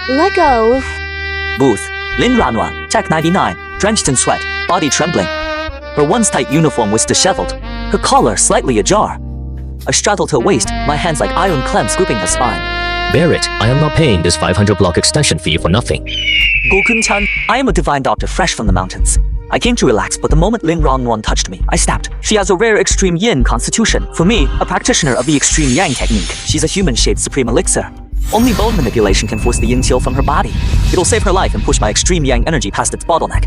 Let go. Booth. Lin Ruanruan, Tech 99, drenched in sweat, body trembling. Her once tight uniform was disheveled, her collar slightly ajar. I straddled her waist, my hands like iron clamps gripping her spine. Bear it, I am not paying this 500 block extension fee for nothing. Gu Qingshan, I am a divine doctor fresh from the mountains. I came to relax, but the moment Lin Ruanruan touched me, I snapped. She has a rare extreme yin constitution. For me, a practitioner of the extreme yang technique, she's a human-shaped supreme elixir. Only bone manipulation can force the yin chill from her body. It'll save her life and push my extreme yang energy past its bottleneck.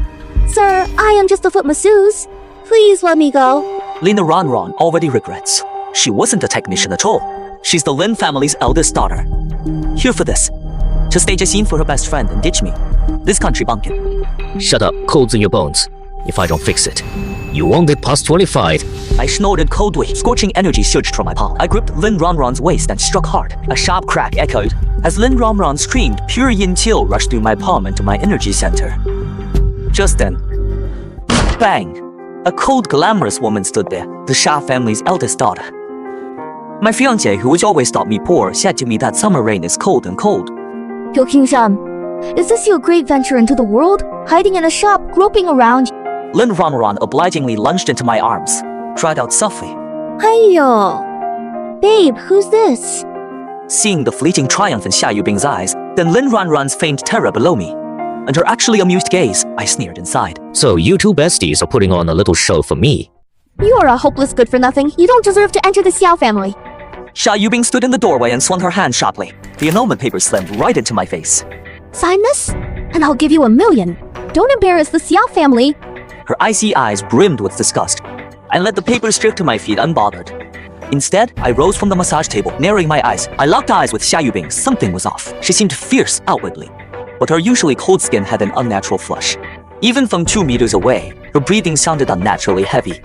Sir, I am just a foot masseuse. Please let me go. Lin Ruanruan already regrets. She wasn't a technician at all. She's the Lin family's eldest daughter. Here for this. To stage a scene for her best friend and ditch me. This country bumpkin. Shut up, cold's in your bones. If I don't fix it, you won't get past 25. I snorted coldly. Scorching energy surged from my palm. I gripped Lin Ruanruan's waist and struck hard. A sharp crack echoed. As Lin Ruanruan screamed, pure yin chill rushed through my palm into my energy center. Just then, bang! A cold, glamorous woman stood there, the Xia family's eldest daughter. My fiancée, who has always thought me poor, said to me that summer rain is cold and cold. Gu Qingshan, is this your great venture into the world? Hiding in a shop, groping around? Lin Ruanruan obligingly lunged into my arms, cried out softly. Hiyo. Babe, who's this? Seeing the fleeting triumph in Xia Yubing's eyes, then Lin Ruanruan's feigned terror below me, and her actually amused gaze, I sneered inside. So you two besties are putting on a little show for me. You are a hopeless good-for-nothing. You don't deserve to enter the Xiao family. Xia Yubing stood in the doorway and swung her hand sharply. The annulment papers slammed right into my face. Sign this, and I'll give you $1 million. Don't embarrass the Xiao family. Her icy eyes brimmed with disgust. I let the papers strip to my feet unbothered. Instead, I rose from the massage table, narrowing my eyes. I locked eyes with Xia Yubing. Something was off. She seemed fierce outwardly, but her usually cold skin had an unnatural flush. Even from 2 meters away, her breathing sounded unnaturally heavy.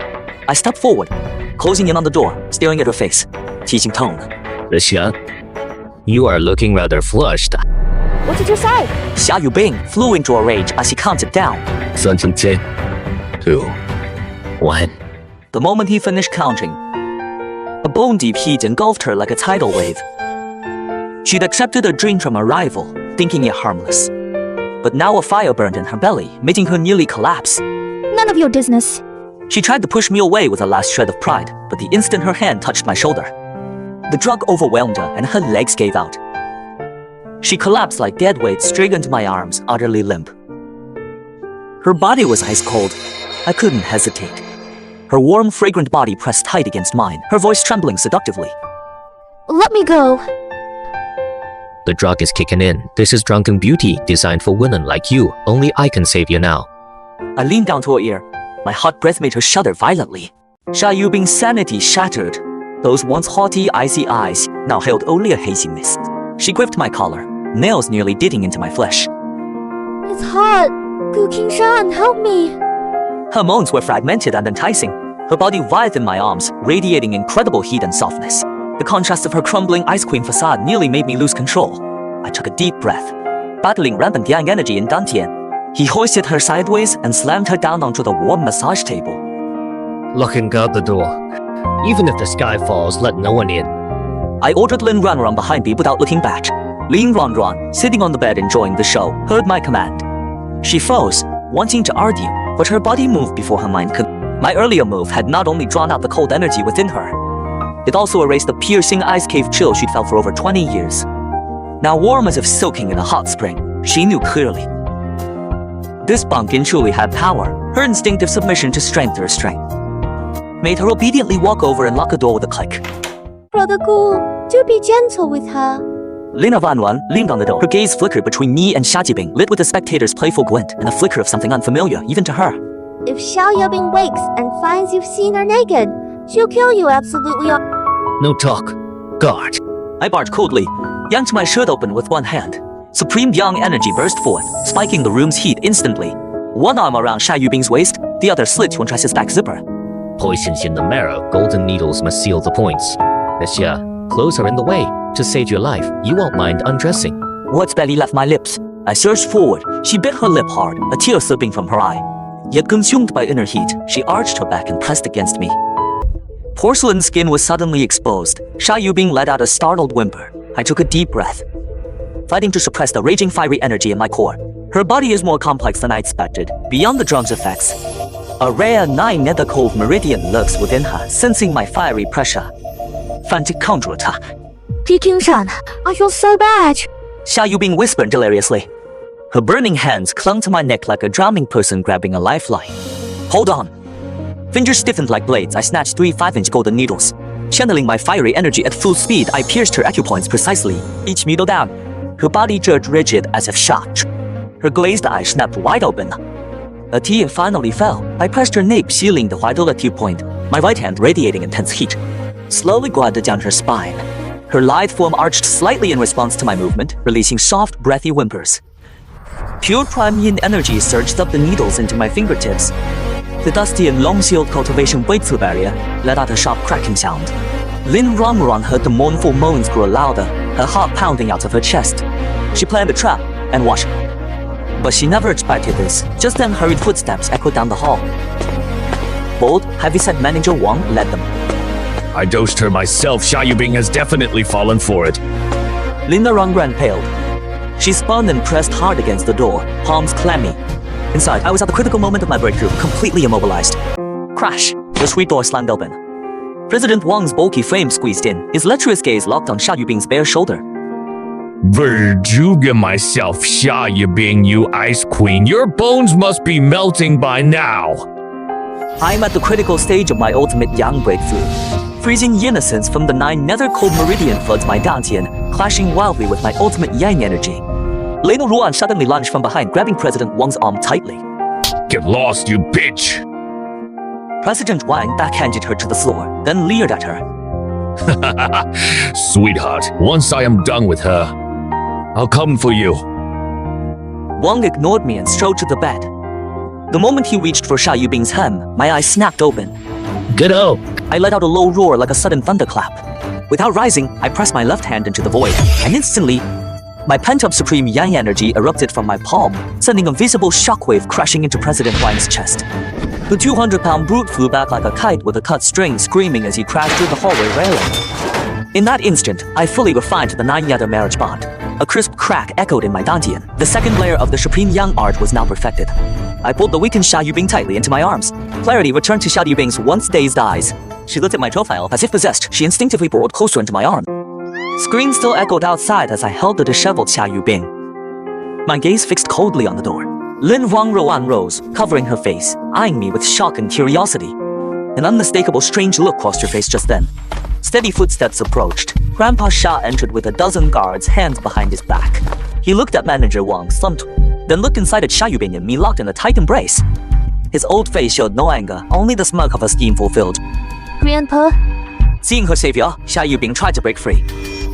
I stepped forward, closing in on the door, staring at her face. Teaching tone. Xia, you are looking rather flushed. What did you say? Xia Yubing flew into a rage as he counted down. 3, 2, 1. The moment he finished counting, a bone-deep heat engulfed her like a tidal wave. She'd accepted a drink from a rival, thinking it harmless. But now a fire burned in her belly, making her nearly collapse. None of your business. She tried to push me away with a last shred of pride, but the instant her hand touched my shoulder, the drug overwhelmed her and her legs gave out. She collapsed like dead weight straight into my arms, utterly limp. Her body was ice cold. I couldn't hesitate. Her warm, fragrant body pressed tight against mine, her voice trembling seductively. Let me go. The drug is kicking in. This is drunken beauty, designed for women like you. Only I can save you now. I leaned down to her ear. My hot breath made her shudder violently. Xia Yubing's sanity shattered. Those once haughty, icy eyes now held only a hazy mist. She gripped my collar, nails nearly digging into my flesh. It's hot. Gu Qingshan, help me. Her moans were fragmented and enticing. Her body writhed in my arms, radiating incredible heat and softness. The contrast of her crumbling ice queen facade nearly made me lose control. I took a deep breath, battling rampant yang energy in Dantian. He hoisted her sideways and slammed her down onto the warm massage table. Lock and guard the door. Even if the sky falls, let no one in. I ordered Lin Ruanruan behind me without looking back. Lin Ruanruan, sitting on the bed enjoying the show, heard my command. She froze, wanting to argue, but her body moved before her mind could. My earlier move had not only drawn out the cold energy within her, it also erased the piercing ice cave chill she'd felt for over 20 years. Now warm as if soaking in a hot spring, she knew clearly. This bumpkin truly had power. Her instinctive submission to strength or strength made her obediently walk over and lock the door with a click. Brother Gu, do be gentle with her. Lin Ruanruan leaned on the door. Her gaze flickered between me and Xia Yubing, lit with a spectator's playful glint and a flicker of something unfamiliar, even to her. If Xia Yubing wakes and finds you've seen her naked, she'll kill you absolutely. No talk. Guard. I barked coldly, yanked my shirt open with one hand. Supreme yang energy burst forth, spiking the room's heat instantly. One arm around Xia Yubing's waist, the other slid to undress his back zipper. Poisons in the marrow, golden needles must seal the points. Xia, clothes are in the way. To save your life, you won't mind undressing. Words barely left my lips. I surged forward. She bit her lip hard, a tear slipping from her eye. Yet consumed by inner heat, she arched her back and pressed against me. Porcelain skin was suddenly exposed. Xia Yubing let out a startled whimper. I took a deep breath. fighting to suppress the raging fiery energy in my core. Her body is more complex than I expected, beyond the drug's effects. A rare Nine Nether Cold Meridian lurks within her, sensing my fiery pressure. Frantic counterattack. Gu Qingshan, I feel so bad. Xia Yubing whispered deliriously. Her burning hands clung to my neck like a drowning person grabbing a lifeline. Hold on. Fingers stiffened like blades, I snatched 3 5-inch golden needles. Channeling my fiery energy at full speed, I pierced her acupoints precisely, each needle down. Her body jerked rigid as if shocked. Her glazed eyes snapped wide open. A tear finally fell. I pressed her nape, sealing the vital acupoint, my right hand radiating intense heat. Slowly glided down her spine. Her lithe form arched slightly in response to my movement, releasing soft, breathy whimpers. Pure prime yin energy surged up the needles into my fingertips. The dusty and long-sealed cultivation breakthrough barrier let out a sharp cracking sound. Lin Ruanruan heard the mournful moans grow louder, her heart pounding out of her chest. She planned a trap and watched. But she never expected this. Just then hurried footsteps echoed down the hall. Bold, heavy-set manager Wang led them. I dosed her myself. Xia Yubing has definitely fallen for it. Lin Ruanruan paled. She spun and pressed hard against the door, palms clammy. Inside, I was at the critical moment of my breakthrough, completely immobilized. Crash! The suite door slammed open. President Wang's bulky frame squeezed in, his lecherous gaze locked on Xia Yubing's bare shoulder. Verjuga myself, Xia Yubing, you ice queen. Your bones must be melting by now. I'm at the critical stage of my ultimate yang breakthrough. Freezing yin essence from the Nine Nether Cold Meridian floods my dantian, clashing wildly with my ultimate yang energy. Lin Ruanruan suddenly lunged from behind, grabbing President Wang's arm tightly. Get lost, you bitch! President Wang backhanded her to the floor, then leered at her. Sweetheart, once I am done with her, I'll come for you. Wang ignored me and strode to the bed. The moment he reached for Xia Yubing's hem, my eyes snapped open. Get out! I let out a low roar like a sudden thunderclap. Without rising, I pressed my left hand into the void, and instantly, my pent-up supreme yang energy erupted from my palm, sending a visible shockwave crashing into President Wang's chest. The 200-pound brute flew back like a kite with a cut string, screaming as he crashed through the hallway railing. In that instant, I fully refined the Nine Nether marriage bond. A crisp crack echoed in my dantian. The second layer of the supreme yang art was now perfected. I pulled the weakened Xia Yubing tightly into my arms. Clarity returned to Xia Yubing's once-dazed eyes. She looked at my profile. As if possessed, she instinctively burrowed closer into my arm. Screams still echoed outside as I held the disheveled Xia Yubing. My gaze fixed coldly on the door. Lin Ruanruan rose, covering her face, eyeing me with shock and curiosity. An unmistakable strange look crossed her face just then. Steady footsteps approached. Grandpa Xia entered with a dozen guards, hands behind his back. He looked at Manager Wang, slumped, then looked inside at Xia Yubing and me locked in a tight embrace. His old face showed no anger, only the smirk of a scheme fulfilled. Grandpa? Seeing her savior, Xia Yubing tried to break free.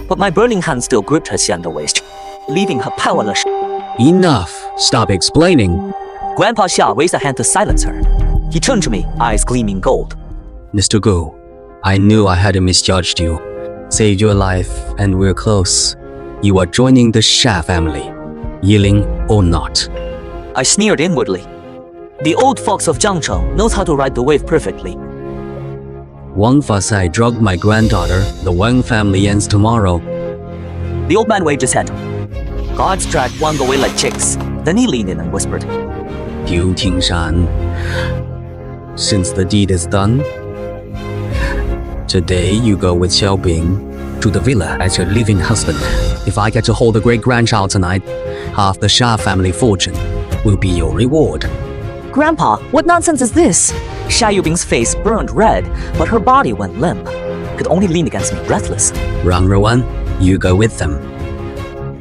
But my burning hand still gripped her slender waist, leaving her powerless. Enough. Stop explaining. Grandpa Xia raised a hand to silence her. He turned to me, eyes gleaming gold. Mr. Gu, I knew I had misjudged you. Saved your life, and we're close. You are joining the Xia family, yielding or not. I sneered inwardly. The old fox of Jiangcheng knows how to ride the wave perfectly. Wang Fasai drugged my granddaughter. The Wang family ends tomorrow. The old man waved his hand. Guards dragged Wang away like chicks. Then he leaned in and whispered, Gu Qingshan, since the deed is done, today you go with Xiaobing to the villa as your living husband. If I get to hold a great-grandchild tonight, half the Xia family fortune will be your reward. Grandpa, what nonsense is this? Xia Yubing's face burned red, but her body went limp. Could only lean against me, breathless. Ruanruan, you go with them.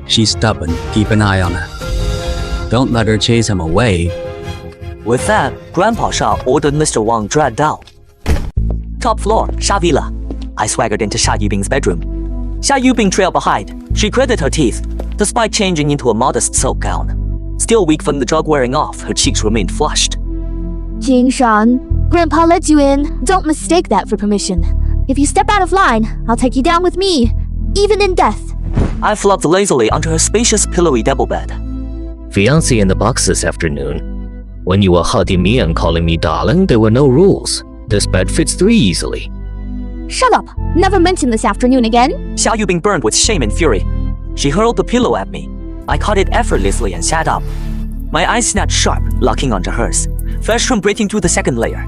She's stubborn, keep an eye on her. Don't let her chase him away. With that, Grandpa Xia ordered Mr. Wang dragged out. Top floor, Xia Villa. I swaggered into Xia Yubing's bedroom. Xia Yubing trailed behind. She gritted her teeth, despite changing into a modest silk gown. Still weak from the drug wearing off, her cheeks remained flushed. Qingshan, Grandpa let you in. Don't mistake that for permission. If you step out of line, I'll take you down with me, even in death. I flopped lazily onto her spacious, pillowy double bed. Fiancé in the box this afternoon. When you were hugging me and calling me darling, there were no rules. This bed fits 3 easily. Shut up. Never mention this afternoon again. Xia Yubing burned with shame and fury. She hurled the pillow at me. I caught it effortlessly and sat up. My eyes snapped sharp, locking onto hers, fresh from breaking through the second layer.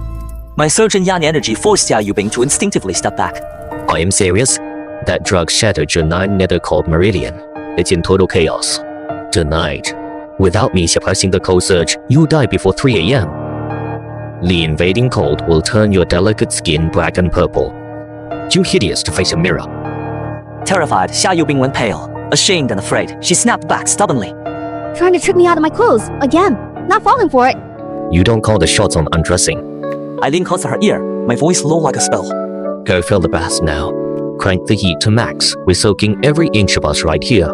My surge in yang energy forced Xia Yubing to instinctively step back. I am serious. That drug shattered your Nine Nether Cold Meridian. It's in total chaos. Tonight, without me suppressing the cold surge, you'll die before 3 a.m. The invading cold will turn your delicate skin black and purple. Too hideous to face a mirror. Terrified, Xia Yubing went pale. Ashamed and afraid, she snapped back stubbornly. Trying to trick me out of my clothes, again. Not falling for it. You don't call the shots on undressing. I leaned close to her ear, my voice low like a spell. Go fill the bath now. Crank the heat to max. We're soaking every inch of us right here.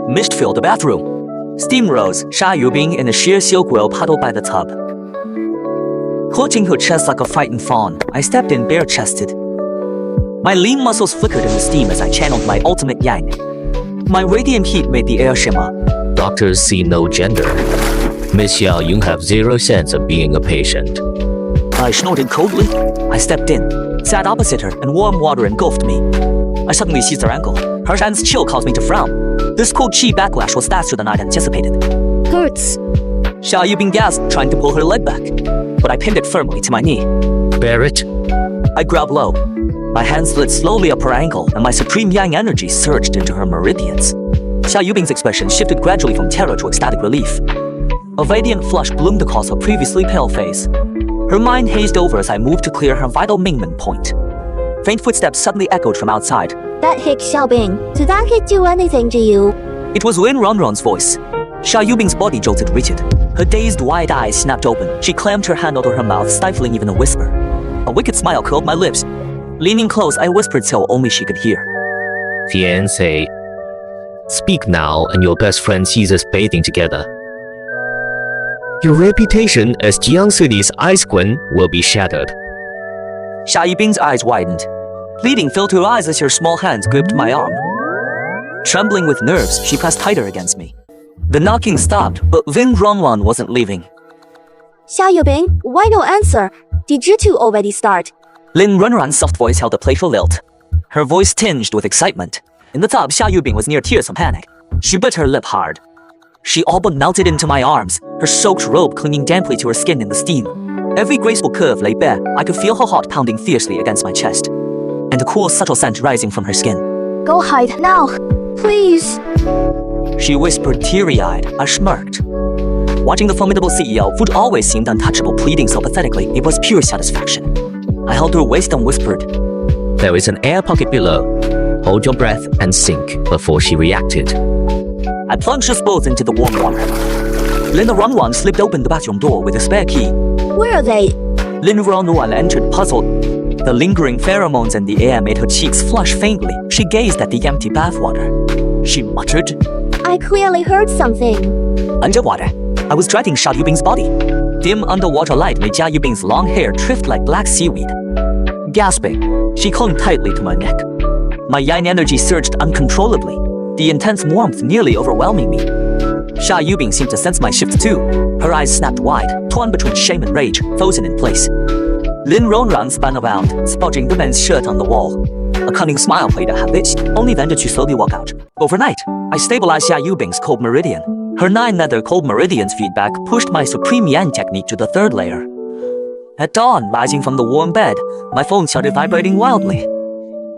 Mist filled the bathroom. Steam rose, Xia Yubing in a sheer silk robe huddled by the tub. Clutching her chest like a frightened fawn, I stepped in bare-chested. My lean muscles flickered in the steam as I channeled my ultimate yang. My radiant heat made the air shimmer. Doctors see no gender. Miss Xiao, you have zero sense of being a patient. I snorted coldly. I stepped in, sat opposite her, and warm water engulfed me. I suddenly seized her ankle. Her hand's chill caused me to frown. This cold chi backlash was faster than I'd anticipated. Hurts. Xia Yubing gasped, trying to pull her leg back, but I pinned it firmly to my knee. Bear it. I grabbed low. My hand slid slowly up her ankle, and my supreme yang energy surged into her meridians. Xia Yubing's expression shifted gradually from terror to ecstatic relief. A radiant flush bloomed across her previously pale face. Her mind hazed over as I moved to clear her vital Mingmen point. Faint footsteps suddenly echoed from outside. That hick Xiaobing. Did that kid do anything to you? It was Lin Ruanruan's voice. Xia Yubing's body jolted rigid. Her dazed, wide eyes snapped open. She clammed her hand over her mouth, stifling even a whisper. A wicked smile curled my lips. Leaning close, I whispered so only she could hear. Fiancée. Speak now, and your best friend sees us bathing together. Your reputation as Jiang City's ice queen will be shattered. Xia Yubing's eyes widened. Pleading filled her eyes as her small hands gripped my arm. Trembling with nerves, she pressed tighter against me. The knocking stopped, but Lin Ruanruan wasn't leaving. Xia Yubing, why no answer? Did you two already start? Lin Ruanruan's soft voice held a playful lilt. Her voice tinged with excitement. In the tub, Xia Yubing was near tears from panic. She bit her lip hard. She all but melted into my arms, her soaked robe clinging damply to her skin in the steam. Every graceful curve lay bare. I could feel her heart pounding fiercely against my chest, and a cool, subtle scent rising from her skin. Go hide now, please. She whispered teary-eyed. I smirked. Watching the formidable CEO, who'd always seemed untouchable, pleading so pathetically, it was pure satisfaction. I held her waist and whispered, There is an air pocket below. Hold your breath and sink before she reacted. I plunged us both into the warm water. Lin Ruanruan slipped open the bathroom door with a spare key. Where are they? Lin Ruanruan entered puzzled. The lingering pheromones in the air made her cheeks flush faintly. She gazed at the empty bathwater. She muttered, I clearly heard something. Underwater, I was dreading Xia Yubing's body. Dim underwater light made Xia Yubing's long hair drift like black seaweed. Gasping, she clung tightly to my neck. My yang energy surged uncontrollably, the intense warmth nearly overwhelming me. Xia Yubing seemed to sense my shift too. Her eyes snapped wide, torn between shame and rage, frozen in place. Lin Ruanruan spun around, spotting the men's shirt on the wall. A cunning smile played her lips, only then did she slowly walk out. Overnight, I stabilized Xia Yubing's cold meridian. Her 9 Nether Cold Meridians feedback pushed my supreme yang technique to the 3rd layer. At dawn, rising from the warm bed, my phone started vibrating wildly.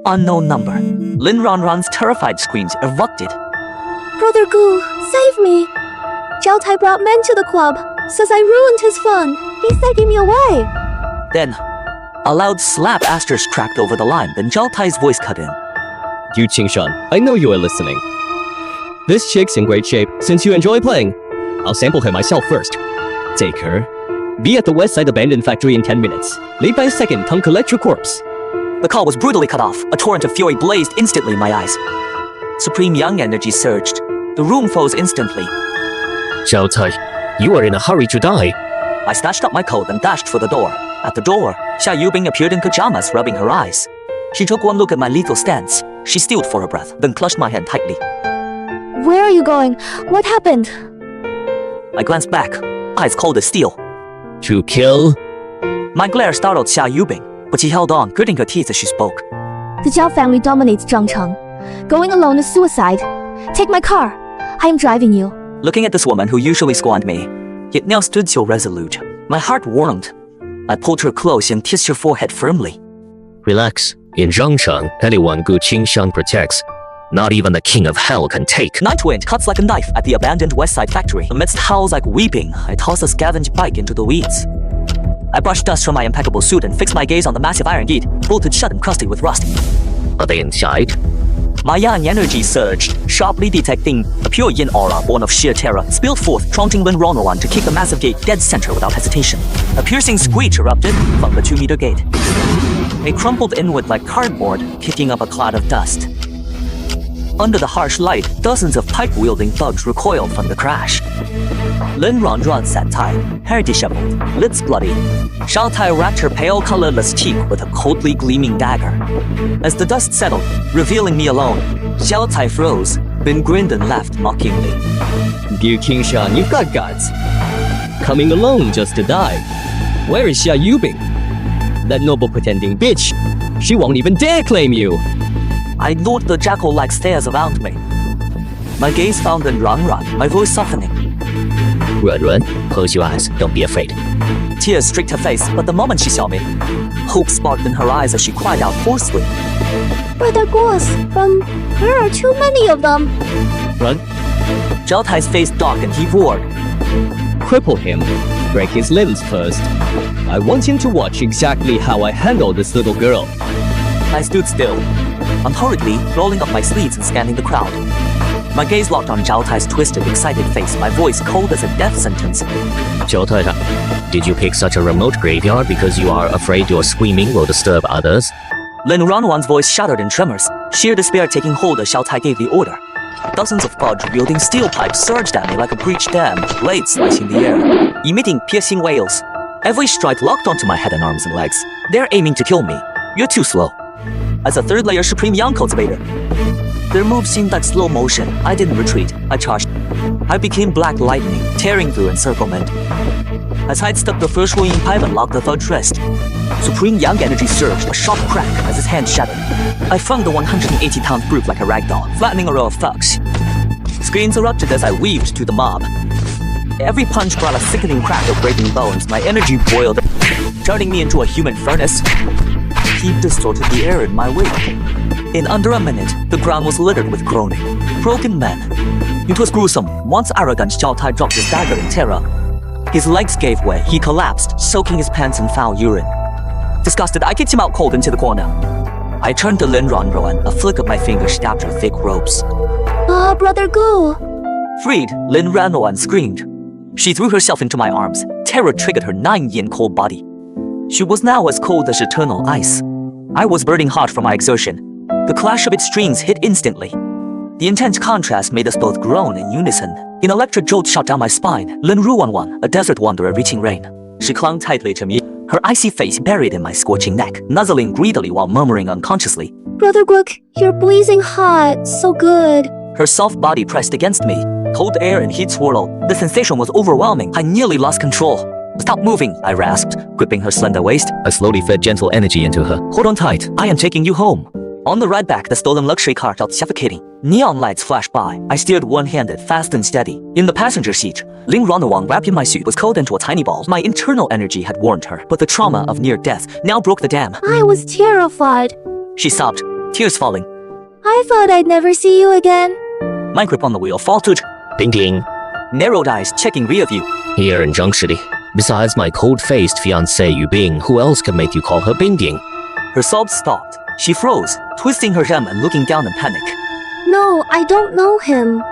Unknown number. Lin Ruanruan's terrified screams erupted. Brother Gu, save me. Zhao Tai brought men to the club. Says I ruined his fun. He's taking me away. Then, a loud slap asterisk cracked over the line, then Zhao Tai's voice cut in. Gu Qingshan, I know you are listening. This chick's in great shape since you enjoy playing. I'll sample her myself first. Take her. Be at the west side abandoned factory in 10 minutes. Late by a second, come collect your corpse. The call was brutally cut off. A torrent of fury blazed instantly in my eyes. Supreme yang energy surged. The room froze instantly. Zhao Tai, you are in a hurry to die. I snatched up my coat and dashed for the door. At the door, Xia Yubing appeared in pajamas, rubbing her eyes. She took one look at my lethal stance. She stilled for her breath, then clutched my hand tightly. Where are you going? What happened? I glanced back, eyes cold as steel. To kill? My glare startled Xia Yubing, but she held on, gritting her teeth as she spoke. The Zhao family dominates Zhangcheng. Going alone is suicide. Take my car. I am driving you. Looking at this woman who usually scorned me, yet now stood so resolute, my heart warmed. I pulled her close and kissed her forehead firmly. Relax. In Zhangcheng, anyone Gu Qingshan protects, not even the king of hell can take. Night wind cuts like a knife at the abandoned West Side factory. Amidst howls like weeping, I toss a scavenged bike into the weeds. I brushed dust from my impeccable suit and fixed my gaze on the massive iron gate, bolted shut and crusty with rust. Are they inside? My yang energy surged, sharply detecting a pure yin aura born of sheer terror, spilled forth, taunting Lin Ruanruan to kick the massive gate dead center without hesitation. A piercing screech erupted from the 2-meter gate. It crumpled inward like cardboard, kicking up a cloud of dust. Under the harsh light, dozens of pipe-wielding thugs recoiled from the crash. Lin Ruanruan sat tight, hair disheveled, lips bloody. Xiao Tai wrapped her pale, colorless cheek with a coldly gleaming dagger. As the dust settled, revealing me alone, Xiao Tai froze, then grinned and laughed mockingly. Gu Qingshan, you've got guts. Coming alone just to die. Where is Xia Yubing? That noble pretending bitch. She won't even dare claim you. I lured the jackal-like stares around me. My gaze found Lin Ruanruan, my voice softening. Ruanruan, close your eyes. Don't be afraid. Tears streaked her face, but the moment she saw me, hope sparkled in her eyes as she cried out hoarsely. Brother Gus, there are too many of them. Run. Xiao Tai's face darkened, he roared. Cripple him. Break his limbs first. I want him to watch exactly how I handle this little girl. I stood still, unhurriedly rolling up my sleeves and scanning the crowd. My gaze locked on Xiao Tai's twisted, excited face, my voice cold as a death sentence. Xiao Tai, did you pick such a remote graveyard because you are afraid your screaming will disturb others? Lin Ruanruan's voice shattered in tremors, sheer despair taking hold as Xiao Tai gave the order. Dozens of thugs wielding steel pipes surged at me like a breached dam, blades slicing the air, emitting piercing wails. Every strike locked onto my head and arms and legs. They're aiming to kill me. You're too slow. As a third-layer Supreme Yang cultivator, their moves seemed like slow motion. I didn't retreat. I charged. I became black lightning, tearing through encirclement. I sidestepped the first swinging pipe and locked the thug's wrist. Supreme Yang energy surged, a sharp crack as his hand shattered. I flung the 180-pound brute like a ragdoll, flattening a row of thugs. Screams erupted as I weaved to the mob. Every punch brought a sickening crack of breaking bones. My energy boiled, turning me into a human furnace. Heat distorted the air in my wake. In under a minute, the ground was littered with groaning, broken men. It was gruesome. Once arrogant, Xiao Tai dropped his dagger in terror. His legs gave way. He collapsed, soaking his pants in foul urine. Disgusted, I kicked him out cold into the corner. I turned to Lin Ruanruan. A flick of my finger stabbed her thick robes. Brother Gu. Freed, Lin Ruanruan screamed. She threw herself into my arms. Terror triggered her 9-yin cold body. She was now as cold as eternal ice. I was burning hot from my exertion. The clash of its strings hit instantly. The intense contrast made us both groan in unison. An electric jolt shot down my spine. Lin Ruanruan, a desert wanderer reaching rain. She clung tightly to me, her icy face buried in my scorching neck, nuzzling greedily while murmuring unconsciously. Brother Guok, you're blazing hot. So good. Her soft body pressed against me. Cold air and heat swirled. The sensation was overwhelming. I nearly lost control. Stop moving, I rasped, gripping her slender waist. I slowly fed gentle energy into her. Hold on tight, I am taking you home. On the ride back, the stolen luxury car felt suffocating. Neon lights flashed by. I steered one-handed, fast and steady. In the passenger seat, Lin Ruanruan, wrapped in my suit, was cold into a tiny ball. My internal energy had warned her, but the trauma of near death now broke the dam. I was terrified. She sobbed, tears falling. I thought I'd never see you again. My grip on the wheel faltered. Ding ding. Narrowed eyes checking rear view. Here in Zhangshi, besides my cold-faced fiancée Yubing, who else could make you call her Bing Ding? Her sobs stopped. She froze, twisting her hem and looking down in panic. No, I don't know him.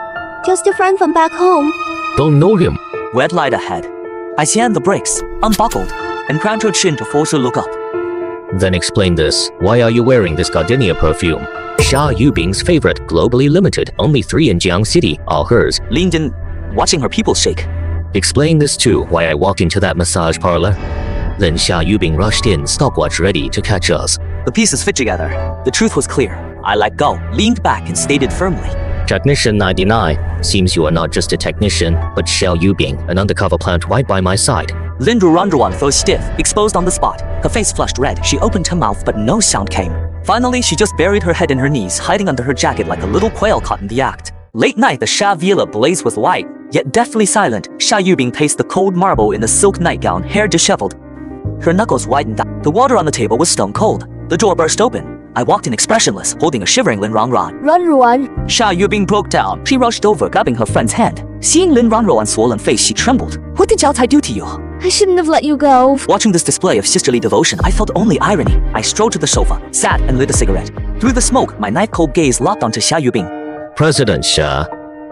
Just a friend from back home. Don't know him. Red light ahead. I jammed the brakes, unbuckled, and cramped her chin to force her look up. Then explain this. Why are you wearing this gardenia perfume? Xia Yubing's favorite, globally limited, only 3 in Jiang City, all hers. Leaned in, watching her pupils shake. Explain this too, why I walked into that massage parlor. Then Xia Yubing rushed in, stopwatch ready to catch us. The pieces fit together. The truth was clear. I let go, leaned back and stated firmly. Technician 99, seems you are not just a technician, but Xia Yubing, an undercover plant right by my side. Lin Ruanruan froze stiff, exposed on the spot. Her face flushed red. She opened her mouth, but no sound came. Finally, she just buried her head in her knees, hiding under her jacket like a little quail caught in the act. Late night, the Xia Villa blazed with light, yet deathly silent. Xia Yubing paced the cold marble in the silk nightgown, hair disheveled. Her knuckles widened out. The water on the table was stone cold. The door burst open. I walked in expressionless, holding a shivering Lin Ruanruan. Ruanruan. Xia Yubing broke down. She rushed over, grabbing her friend's hand. Seeing Lin Ruanruan's swollen face, she trembled. What did Jiao Tai do to you? I shouldn't have let you go. Watching this display of sisterly devotion, I felt only irony. I strode to the sofa, sat, and lit a cigarette. Through the smoke, my knife-cold gaze locked onto Xia Yubing. President Xia,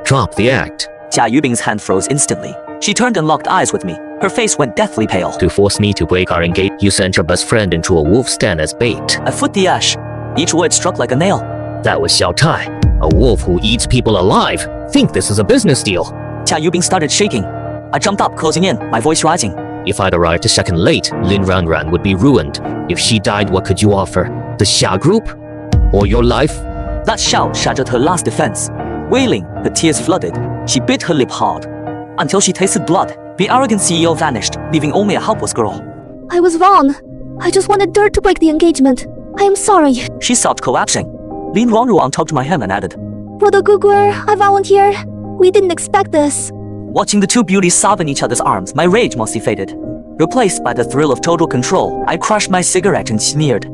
drop the act. Xia Yubing's hand froze instantly. She turned and locked eyes with me. Her face went deathly pale. To force me to break our engagement, you sent your best friend into a wolf's den as bait. I foot the ash. Each word struck like a nail. That was Xiao Tai, a wolf who eats people alive. Think this is a business deal. Xia Yubing started shaking. I jumped up, closing in, my voice rising. If I'd arrived a second late, Lin Ruanruan would be ruined. If she died, what could you offer? The Xia Group? Or your life? That shout shattered her last defense. Wailing, her tears flooded. She bit her lip hard. Until she tasted blood, the arrogant CEO vanished, leaving only a helpless girl. I was wrong. I just wanted dirt to break the engagement. I am sorry. She stopped collapsing. Lin Ruanruan tugged my hem and added, Brother Guguer, I volunteer. We didn't expect this. Watching the two beauties sob in each other's arms, my rage mostly faded. Replaced by the thrill of total control, I crushed my cigarette and sneered.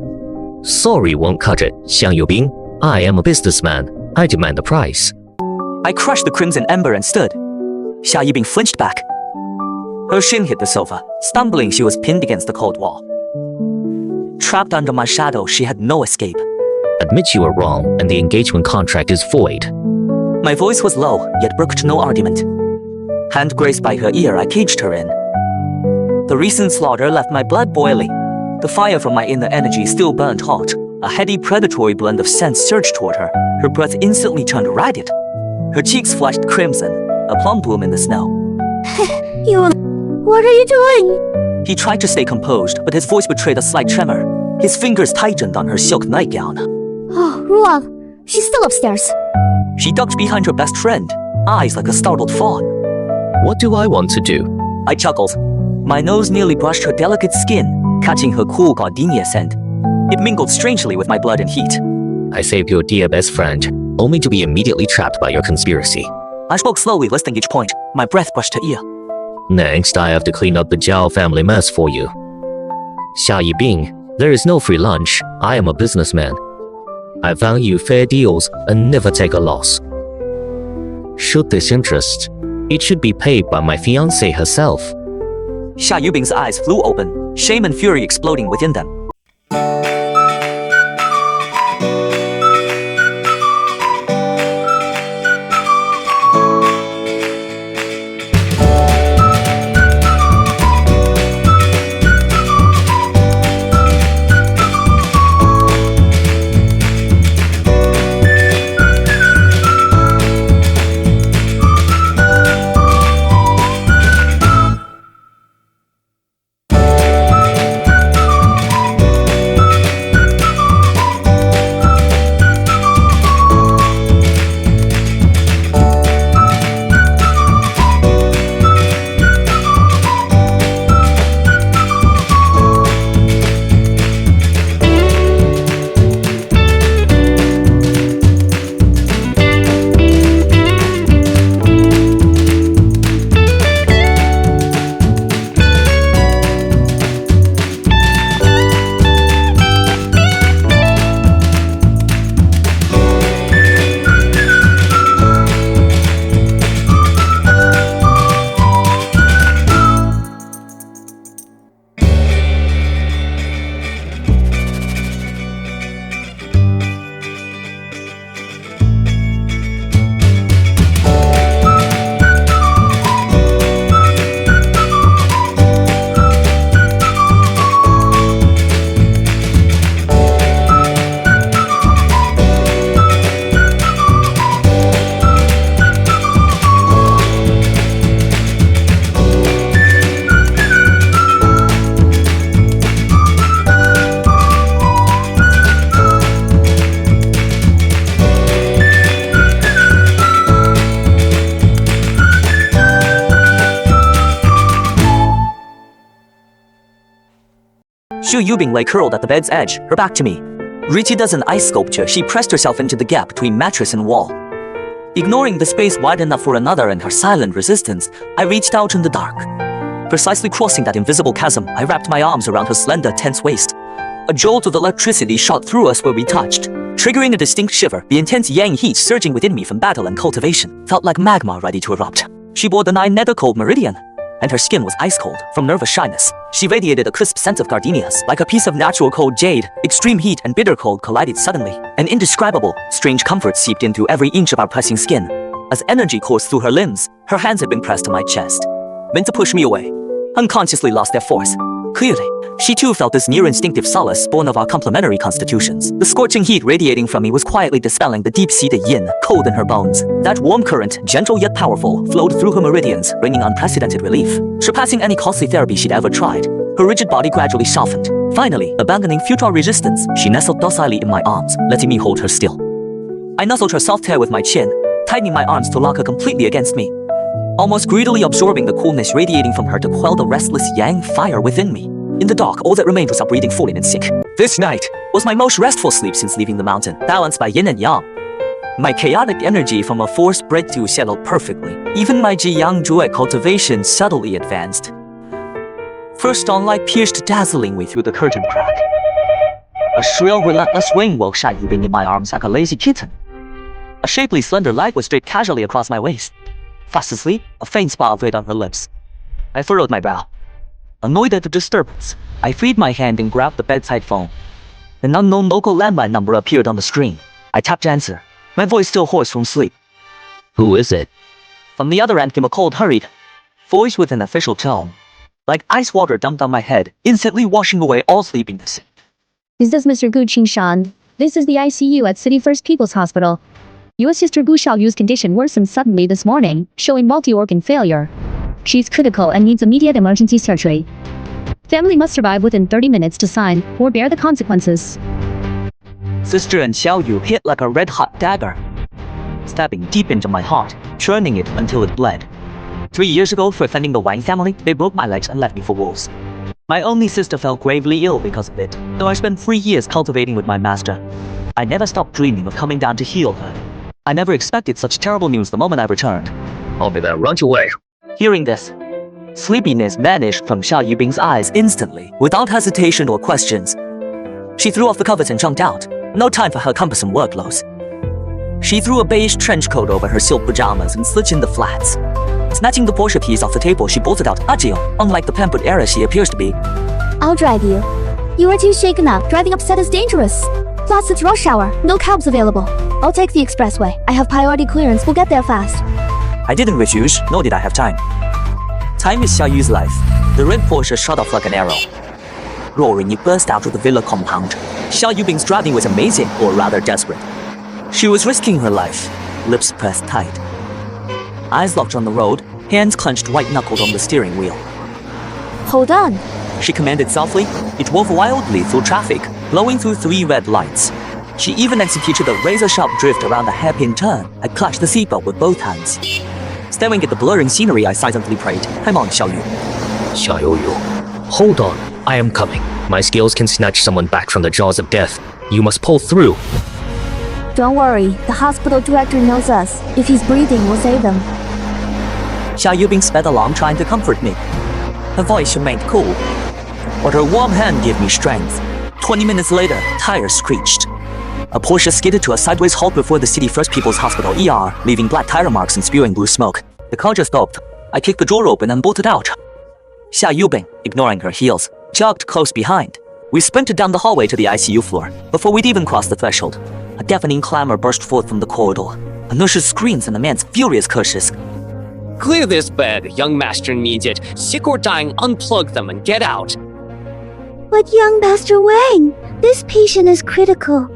Sorry won't cut it, Xia Yubing. I am a businessman. I demand the price. I crushed the crimson ember and stood. Xia Yubing flinched back. Her shin hit the sofa. Stumbling, she was pinned against the cold wall. Trapped under my shadow, she had no escape. Admit you were wrong, and the engagement contract is void. My voice was low, yet brooked no argument. Hand grazed by her ear, I caged her in. The recent slaughter left my blood boiling. The fire from my inner energy still burned hot. A heady, predatory blend of scents surged toward her. Her breath instantly turned ragged. Her cheeks flashed crimson, a plum bloom in the snow. What are you doing? He tried to stay composed, but his voice betrayed a slight tremor. His fingers tightened on her silk nightgown. Oh, Ruang. She's still upstairs. She ducked behind her best friend, eyes like a startled fawn. What do I want to do? I chuckled. My nose nearly brushed her delicate skin, catching her cool gardenia scent. It mingled strangely with my blood and heat. I saved your dear best friend, only to be immediately trapped by your conspiracy. I spoke slowly, listing each point. My breath brushed her ear. Next, I have to clean up the Zhao family mess for you. Xia Yubing, there is no free lunch. I am a businessman. I value fair deals and never take a loss. Should this interest, it should be paid by my fiancée herself. Xia Yubing's eyes flew open, shame and fury exploding within them. Xia Yubing lay curled at the bed's edge, her back to me. Rigid as an ice sculpture, she pressed herself into the gap between mattress and wall. Ignoring the space wide enough for another and her silent resistance, I reached out in the dark. Precisely crossing that invisible chasm, I wrapped my arms around her slender, tense waist. A jolt of electricity shot through us where we touched, triggering a distinct shiver. The intense yang heat surging within me from battle and cultivation felt like magma ready to erupt. She bore the Nine Nether Cold Meridian, and her skin was ice cold from nervous shyness. She radiated a crisp scent of gardenias, like a piece of natural cold jade. Extreme heat and bitter cold collided suddenly. An indescribable, strange comfort seeped in through every inch of our pressing skin. As energy coursed through her limbs, her hands had been pressed to my chest, meant to push me away. Unconsciously lost their force. Clearly, she too felt this near-instinctive solace born of our complementary constitutions. The scorching heat radiating from me was quietly dispelling the deep-seated yin, cold in her bones. That warm current, gentle yet powerful, flowed through her meridians, bringing unprecedented relief. Surpassing any costly therapy she'd ever tried, her rigid body gradually softened. Finally, abandoning futile resistance, she nestled docilely in my arms, letting me hold her still. I nuzzled her soft hair with my chin, tightening my arms to lock her completely against me, almost greedily absorbing the coolness radiating from her to quell the restless yang fire within me. In the dark, all that remained was our breathing falling in sync. This night was my most restful sleep since leaving the mountain, balanced by yin and yang. My chaotic energy from a forced breakthrough settled perfectly. Even my Ji-Yang Zhuai cultivation subtly advanced. First dawnlight pierced dazzlingly through the curtain crack. A shrill, relentless wing woke Xia Yubing in my arms like a lazy kitten. A shapely, slender light was draped casually across my waist. Fast asleep, a faint smile played on her lips. I furrowed my brow. Annoyed at the disturbance, I freed my hand and grabbed the bedside phone. An unknown local landline number appeared on the screen. I tapped to answer, my voice still hoarse from sleep. Who is it? From the other end came a cold, hurried voice with an official tone. Like ice water dumped on my head, instantly washing away all sleepiness. Is this Mr. Gu Qingshan? This is the ICU at City First People's Hospital. U.S. Sister Gu Xiaoyu's condition worsened suddenly this morning, showing multi-organ failure. She's critical and needs immediate emergency surgery. Family must survive within 30 minutes to sign, or bear the consequences. Sister and Xiaoyu hit like a red-hot dagger, stabbing deep into my heart, churning it until it bled. 3 years ago, for offending the Wang family, they broke my legs and left me for wolves. My only sister fell gravely ill because of it, though I spent 3 years cultivating with my master. I never stopped dreaming of coming down to heal her. I never expected such terrible news the moment I returned. I'll be there right away. Hearing this, sleepiness vanished from Xia Yubing's eyes instantly, without hesitation or questions. She threw off the covers and jumped out. No time for her cumbersome workloads. She threw a beige trench coat over her silk pajamas and slid in the flats. Snatching the Porsche keys off the table, she bolted out, agile, unlike the pampered heiress she appears to be. I'll drive you. You are too shaken up. Driving upset is dangerous. Plus, it's rush hour. No cabs available. I'll take the expressway. I have priority clearance. We'll get there fast. I didn't refuse, nor did I have time. Time is Xiaoyu's life. The red Porsche shot off like an arrow. Roaring, it burst out of the villa compound. Xia Yubing's driving was amazing, or rather desperate. She was risking her life, lips pressed tight. Eyes locked on the road, hands clenched white-knuckled on the steering wheel. Hold on. She commanded softly. It drove wildly through traffic, blowing through 3 red lights. She even executed a razor-sharp drift around a hairpin turn. I clutched the seatbelt with both hands. Staring at the blurring scenery, I silently prayed, "Come on, Xiaoyu." Xiaoyu. Hold on. I am coming. My skills can snatch someone back from the jaws of death. You must pull through. Don't worry. The hospital director knows us. If he's breathing, we'll save him. Xia Yubing sped along, trying to comfort me. Her voice remained cool, but her warm hand gave me strength. 20 minutes later, tires screeched. A Porsche skidded to a sideways halt before the City First People's Hospital ER, leaving black tire marks and spewing blue smoke. The car just stopped. I kicked the door open and bolted out. Xia Yubing, ignoring her heels, jogged close behind. We sprinted down the hallway to the ICU floor. Before we'd even crossed the threshold, a deafening clamor burst forth from the corridor. A nurse's screams and a man's furious curses. Clear this bed. Young master needs it. Sick or dying, unplug them and get out. But young Master Wang, this patient is critical.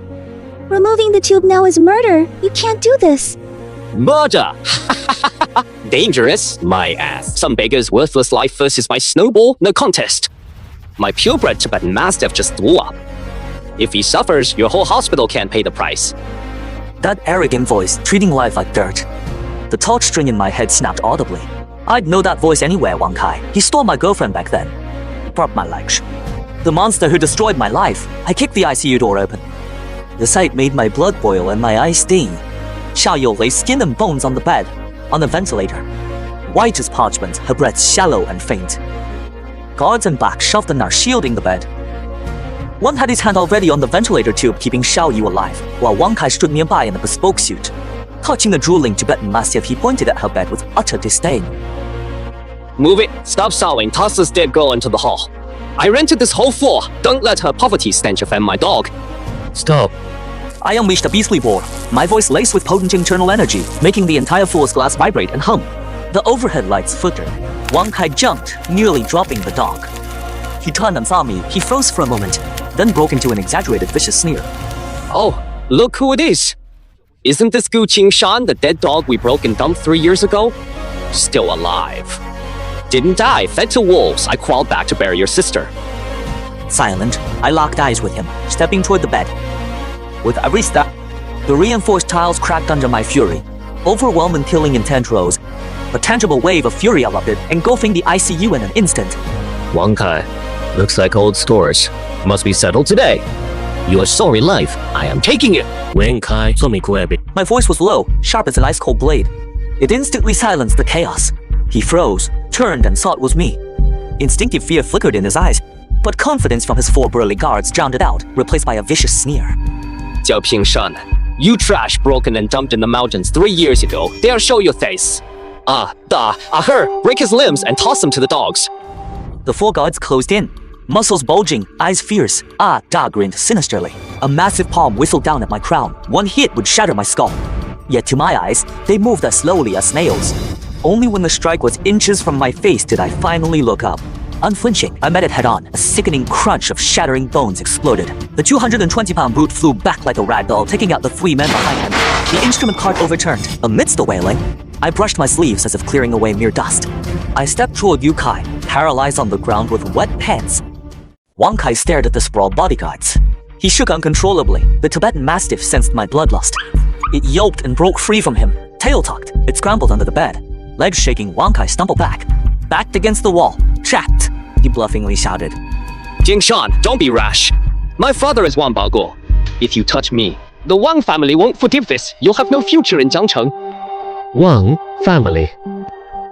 Removing the tube now is murder. You can't do this. Murder! Dangerous? My ass. Some beggar's worthless life versus my snowball? No contest. My purebred Tibetan Mastiff just threw up. If he suffers, your whole hospital can't pay the price. That arrogant voice, treating life like dirt. The torch string in my head snapped audibly. I'd know that voice anywhere, Wang Kai. He stole my girlfriend back then. Broke my legs. The monster who destroyed my life. I kicked the ICU door open. The sight made my blood boil and my eyes sting. Xia Yu lay skin and bones on the bed, on the ventilator. White as parchment, her breath shallow and faint. Guards in black shoved and are shielding the bed. One had his hand already on the ventilator tube, keeping Xiao Yu alive, while Wang Kai stood nearby in a bespoke suit. Touching the drooling Tibetan mastiff, he pointed at her bed with utter disdain. Move it, stop sawing, toss this dead girl into the hall. I rented this whole floor. Don't let her poverty stench offend my dog. Stop. I unleashed a beastly roar, my voice laced with potent internal energy, making the entire floor's glass vibrate and hum. The overhead lights flickered. Wang Kai jumped, nearly dropping the dog. He turned and saw me. He froze for a moment, then broke into an exaggerated vicious sneer. Oh, look who it is. Isn't this Gu Qingshan, the dead dog we broke and dumped 3 years ago? Still alive. Didn't die, fed to wolves. I crawled back to bury your sister. Silent, I locked eyes with him, stepping toward the bed. With every step, the reinforced tiles cracked under my fury. Overwhelming killing intent rose. A tangible wave of fury erupted, engulfing the ICU in an instant. Wang Kai, looks like old stores. Must be settled today. Your sorry life, I am taking it. Wang Kai, My voice was low, sharp as an ice-cold blade. It instantly silenced the chaos. He froze, turned and saw it was me. Instinctive fear flickered in his eyes, but confidence from his 4 burly guards drowned it out, replaced by a vicious sneer. Gu Qingshan, you trash broken and dumped in the mountains 3 years ago. Dare show your face. Her, break his limbs and toss him to the dogs. The 4 guards closed in, muscles bulging, eyes fierce. Da grinned sinisterly. A massive palm whistled down at my crown. One hit would shatter my skull. Yet to my eyes, they moved as slowly as snails. Only when the strike was inches from my face did I finally look up. Unflinching, I met it head-on. A sickening crunch of shattering bones exploded. The 220-pound brute flew back like a ragdoll, taking out the 3 men behind him. The instrument cart overturned. Amidst the wailing, I brushed my sleeves as if clearing away mere dust. I stepped toward Yu Kai, paralyzed on the ground with wet pants. Wang Kai stared at the sprawled bodyguards. He shook uncontrollably. The Tibetan mastiff sensed my bloodlust. It yelped and broke free from him. Tail tucked, it scrambled under the bed. Legs shaking, Wang Kai stumbled back. Backed against the wall. Trapped, he bluffingly shouted. Qingshan, don't be rash. My father is Wang Baoguo. If you touch me, the Wang family won't forgive this. You'll have no future in Jiangcheng. Wang family.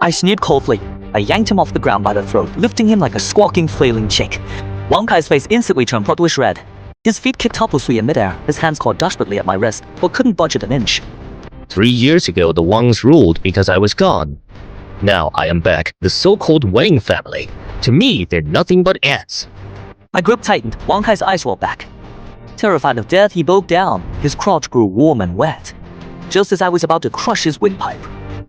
I sneered coldly. I yanked him off the ground by the throat, lifting him like a squawking, flailing chick. Wang Kai's face instantly turned purplish red. His feet kicked helplessly in midair. His hands caught desperately at my wrist, but couldn't budge it an inch. 3 years ago, the Wangs ruled because I was gone. Now I am back, the so-called Wang family. To me, they're nothing but ants. My grip tightened. Wang Kai's eyes rolled back. Terrified of death, he broke down. His crotch grew warm and wet. Just as I was about to crush his windpipe,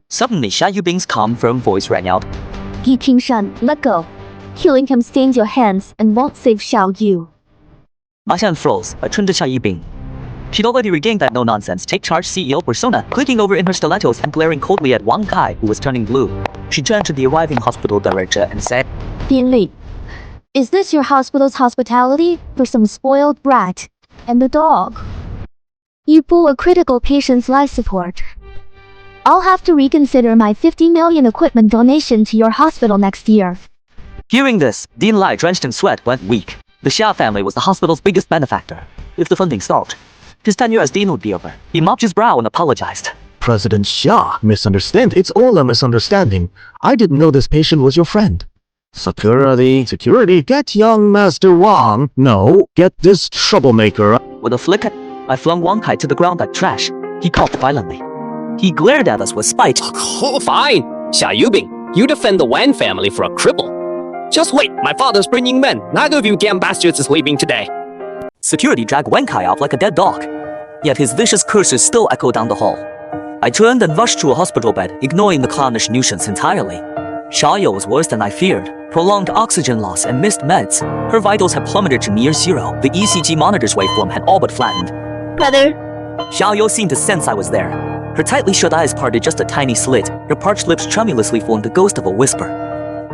suddenly Xia Yubing's calm, firm voice rang out. Gu Qingshan, let go. Killing him stains your hands and won't save Xiao Yu. My hand froze. I turned to Xia Yubing. She'd already regained that no-nonsense, take-charge CEO persona, clicking over in her stilettos and glaring coldly at Wang Kai, who was turning blue. She turned to the arriving hospital director and said, Bin Li, is this your hospital's hospitality for some spoiled brat and the dog? You pull a critical patient's life support. I'll have to reconsider my 50 million equipment donation to your hospital next year. Hearing this, Dean Lai, drenched in sweat, went weak. The Xia family was the hospital's biggest benefactor. If the funding stalled, his tenure as dean would be over. He mopped his brow and apologized. President Xia, misunderstand. It's all a misunderstanding. I didn't know this patient was your friend. Security, get young Master Wang. No, get this troublemaker. With a flick, I flung Wang Kai to the ground like trash. He coughed violently. He glared at us with spite. Oh, fine. Xia Yubing, you defend the Wang family for a cripple. Just wait, my father's bringing men. Neither of you damn bastards is leaving today. Security dragged Wang Kai off like a dead dog. Yet his vicious curses still echoed down the hall. I turned and rushed to a hospital bed, ignoring the clownish nuisance entirely. Xia Yu was worse than I feared. Prolonged oxygen loss and missed meds. Her vitals had plummeted to near zero. The ECG monitor's waveform had all but flattened. Brother. Xia Yu seemed to sense I was there. Her tightly shut eyes parted just a tiny slit. Her parched lips tremulously formed the ghost of a whisper.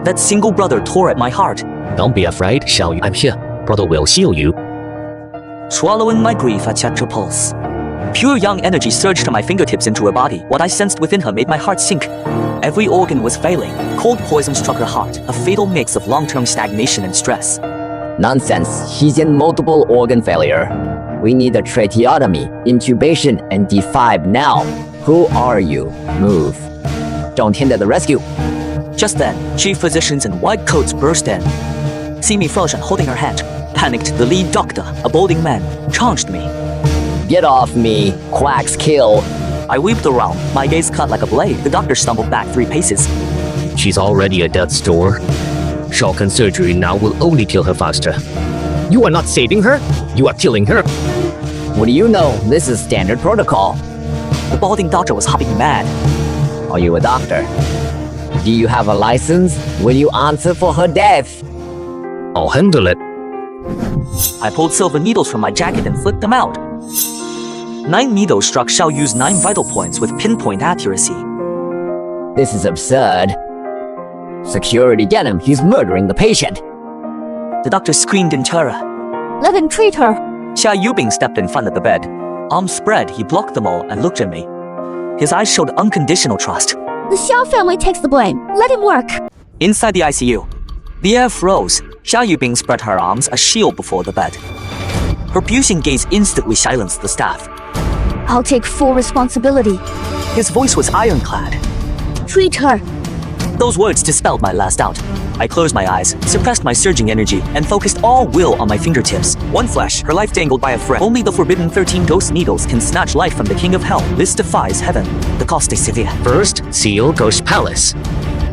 That single brother tore at my heart. Don't be afraid, Xiao Yu. I'm here. Brother will heal you. Swallowing my grief, I checked her pulse. Pure young energy surged to my fingertips into her body. What I sensed within her made my heart sink. Every organ was failing. Cold poison struck her heart, a fatal mix of long-term stagnation and stress. Nonsense. She's in multiple organ failure. We need a tracheotomy, intubation, and D5 now. Who are you? Move. Don't hinder the rescue. Just then, chief physicians in white coats burst in. See me frozen, holding her hand. Panicked, the lead doctor, a balding man, charged me. Get off me, quacks kill. I whipped around, my gaze cut like a blade. The doctor stumbled back 3 paces. She's already at death's door. Shock and surgery now will only kill her faster. You are not saving her, you are killing her. What do you know? This is standard protocol. The balding doctor was hopping mad. Are you a doctor? Do you have a license? Will you answer for her death? I'll handle it. I pulled silver needles from my jacket and flipped them out. 9 needles struck Xiao Yu's 9 vital points with pinpoint accuracy. This is absurd. Security, get him. He's murdering the patient. The doctor screamed in terror. Let him treat her. Xia Yubing stepped in front of the bed. Arms spread, he blocked them all and looked at me. His eyes showed unconditional trust. The Xiao family takes the blame. Let him work. Inside the ICU, the air froze. Xia Yubing spread her arms, a shield before the bed. Her piercing gaze instantly silenced the staff. I'll take full responsibility. His voice was ironclad. Treat her. Those words dispelled my last doubt. I closed my eyes, suppressed my surging energy, and focused all will on my fingertips. One flesh, her life dangled by a thread. Only the forbidden 13 ghost needles can snatch life from the king of hell. This defies heaven. The cost is severe. First, seal Ghost Palace.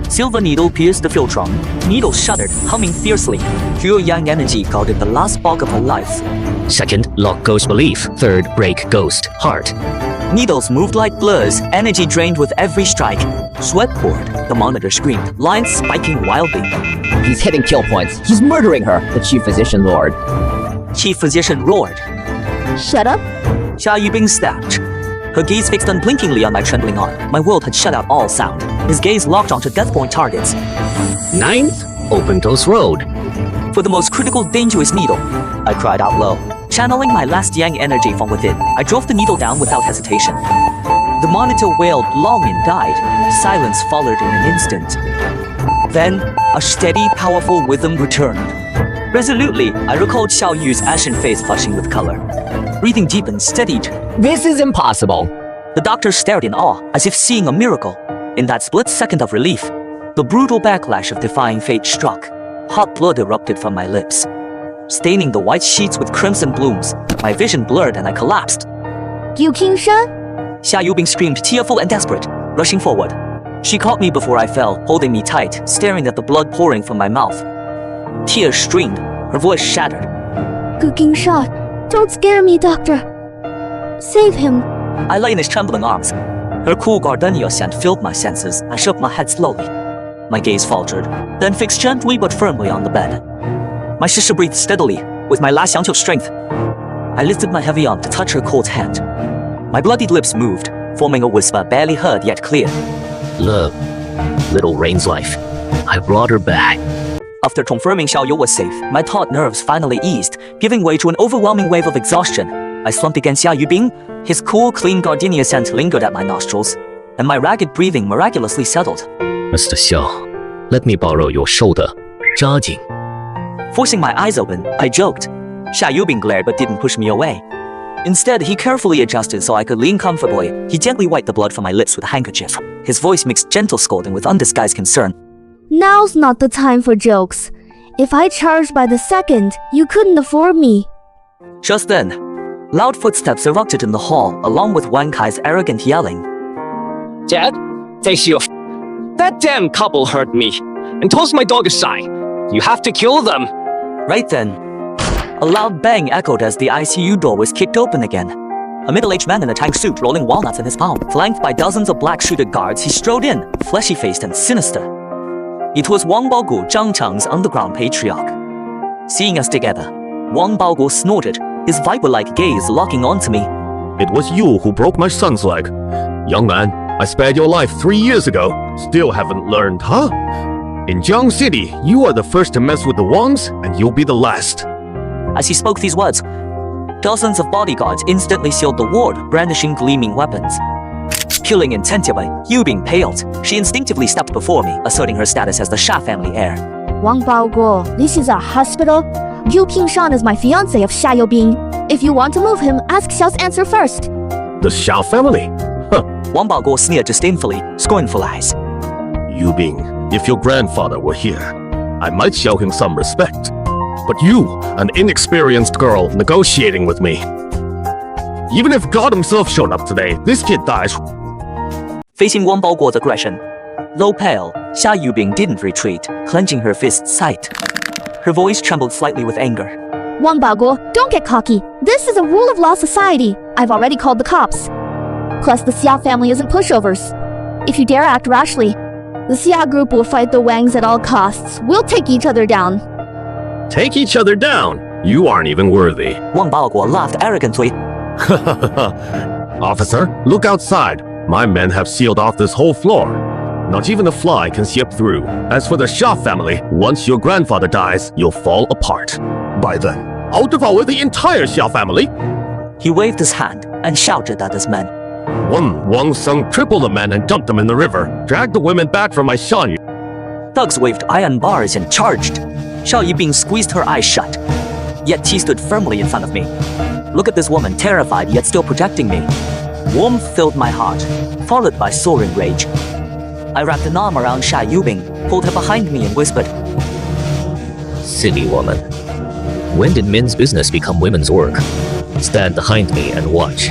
Silver needle pierced the philtron. Needle shuddered, humming fiercely. Pure yang energy guarded the last bulk of her life. Second, lock Ghost Belief. Third, break Ghost Heart. Needles moved like blurs, energy drained with every strike. Sweat poured, the monitor screamed, lines spiking wildly. He's hitting kill points. He's murdering her, the chief physician roared. Chief physician roared. Shut up. Xia Yubing snapped. Her gaze fixed unblinkingly on my trembling arm. My world had shut out all sound. His gaze locked onto death-point targets. Ninth, open Ghost Road. For the most critical, dangerous needle, I cried out low. Channeling my last yang energy from within, I drove the needle down without hesitation. The monitor wailed long and died. Silence followed in an instant. Then, a steady, powerful rhythm returned. Resolutely, I recalled Xiao Yu's ashen face flushing with color. Breathing deepened, steadied. This is impossible. The doctor stared in awe, as if seeing a miracle. In that split second of relief, the brutal backlash of defying fate struck. Hot blood erupted from my lips. Staining the white sheets with crimson blooms, my vision blurred and I collapsed. Gu Qingshan? Xia Yubing screamed, tearful and desperate, rushing forward. She caught me before I fell, holding me tight, staring at the blood pouring from my mouth. Tears streamed, her voice shattered. Gu Qingshan, don't scare me, doctor. Save him. I lay in his trembling arms. Her cool gardenia scent filled my senses. I shook my head slowly. My gaze faltered, then fixed gently but firmly on the bed. My sister breathed steadily, with my last ounce of strength. I lifted my heavy arm to touch her cold hand. My bloodied lips moved, forming a whisper barely heard yet clear. Love, little Rain's life. I brought her back. After confirming Xiao Yu was safe, my taut nerves finally eased, giving way to an overwhelming wave of exhaustion. I slumped against Xia Yubing. His cool, clean gardenia scent lingered at my nostrils, and my ragged breathing miraculously settled. Mr. Xiao, let me borrow your shoulder. 扎紧. Forcing my eyes open, I joked. Xia Yubing glared but didn't push me away. Instead, he carefully adjusted so I could lean comfortably. He gently wiped the blood from my lips with a handkerchief. His voice mixed gentle scolding with undisguised concern. Now's not the time for jokes. If I charged by the second, you couldn't afford me. Just then, loud footsteps erupted in the hall, along with Wang Kai's arrogant yelling. Dad, take you. That damn couple hurt me and tossed my dog aside. You have to kill them. Right then, a loud bang echoed as the ICU door was kicked open again. A middle-aged man in a tank suit rolling walnuts in his palm, flanked by dozens of black-suited guards, he strode in, fleshy-faced and sinister. It was Wang Baogu, Zhang Cheng's underground patriarch. Seeing us together, Wang Baogu snorted, his viper-like gaze locking onto me. It was you who broke my son's leg. Young man, I spared your life 3 years ago. Still haven't learned, huh? In Jiang City, you are the first to mess with the Wangs, and you'll be the last. As he spoke these words, dozens of bodyguards instantly sealed the ward, brandishing gleaming weapons. Killing intensively, Yubing paled. She instinctively stepped before me, asserting her status as the Xia family heir. Wang Baoguo, this is a hospital. Gu Qingshan is my fiancé of Xia Yubing. If you want to move him, ask Xiao's answer first. The Xia family? Huh, Wang Baoguo sneered disdainfully, scornful eyes. Yubing, if your grandfather were here, I might show him some respect. But you, an inexperienced girl, negotiating with me. Even if God himself showed up today, this kid dies. Facing Wang Baoguo's aggression, though pale, Xia Yubing didn't retreat, clenching her fists tight. Her voice trembled slightly with anger. Wang Baoguo, don't get cocky. This is a rule of law society. I've already called the cops. Plus, the Xia family isn't pushovers. If you dare act rashly, the Xia group will fight the Wangs at all costs. We'll take each other down. Take each other down? You aren't even worthy. Wang Baoguo laughed arrogantly. Officer, look outside. My men have sealed off this whole floor. Not even a fly can slip through. As for the Xia family, once your grandfather dies, you'll fall apart. By then, I'll devour the entire Xia family. He waved his hand and shouted at his men. Wang Sung crippled the men and dumped them in the river. Dragged the women back from my shan. Thugs waved iron bars and charged. Xia Yubing squeezed her eyes shut. Yet she stood firmly in front of me. Look at this woman, terrified yet still protecting me. Warmth filled my heart, followed by soaring rage. I wrapped an arm around Xia Yubing, pulled her behind me and whispered, Silly woman. When did men's business become women's work? Stand behind me and watch.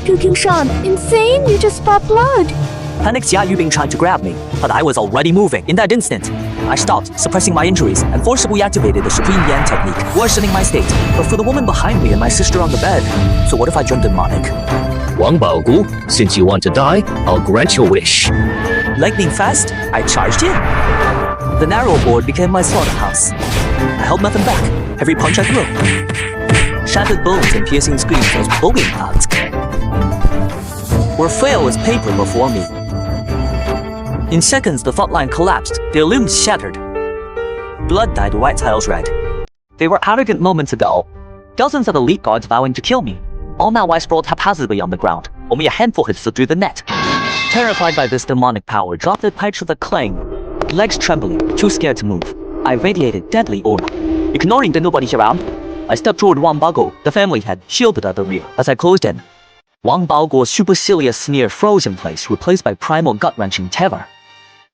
Gu Qingshan, insane? You just spat blood. Panicked Xia Yubing tried to grab me, but I was already moving. In that instant, I stopped, suppressing my injuries, and forcibly activated the Supreme Yan technique, worsening my state. But for the woman behind me and my sister on the bed, so what if I dreamt demonic? Wang Baogu, since you want to die, I'll grant your wish. Lightning fast, I charged in. The narrow board became my slaughterhouse. I held nothing back, every punch I threw. Shattered bones and piercing screams as bogey clouds were frail as paper before me. In seconds, the thought line collapsed, their limbs shattered. Blood dyed the white tiles red. They were arrogant moments ago. Dozens of elite guards vowing to kill me. All now I sprawled haphazardly on the ground. Only a handful had slid through the net. Terrified by this demonic power, dropped the pipes with a clang. Legs trembling, too scared to move. I radiated deadly aura. Ignoring the nobody around, I stepped toward Wang Baoguo, the family head, shielded at the rear. As I closed in, Wang Baoguo's supercilious sneer froze in place, replaced by primal gut-wrenching terror.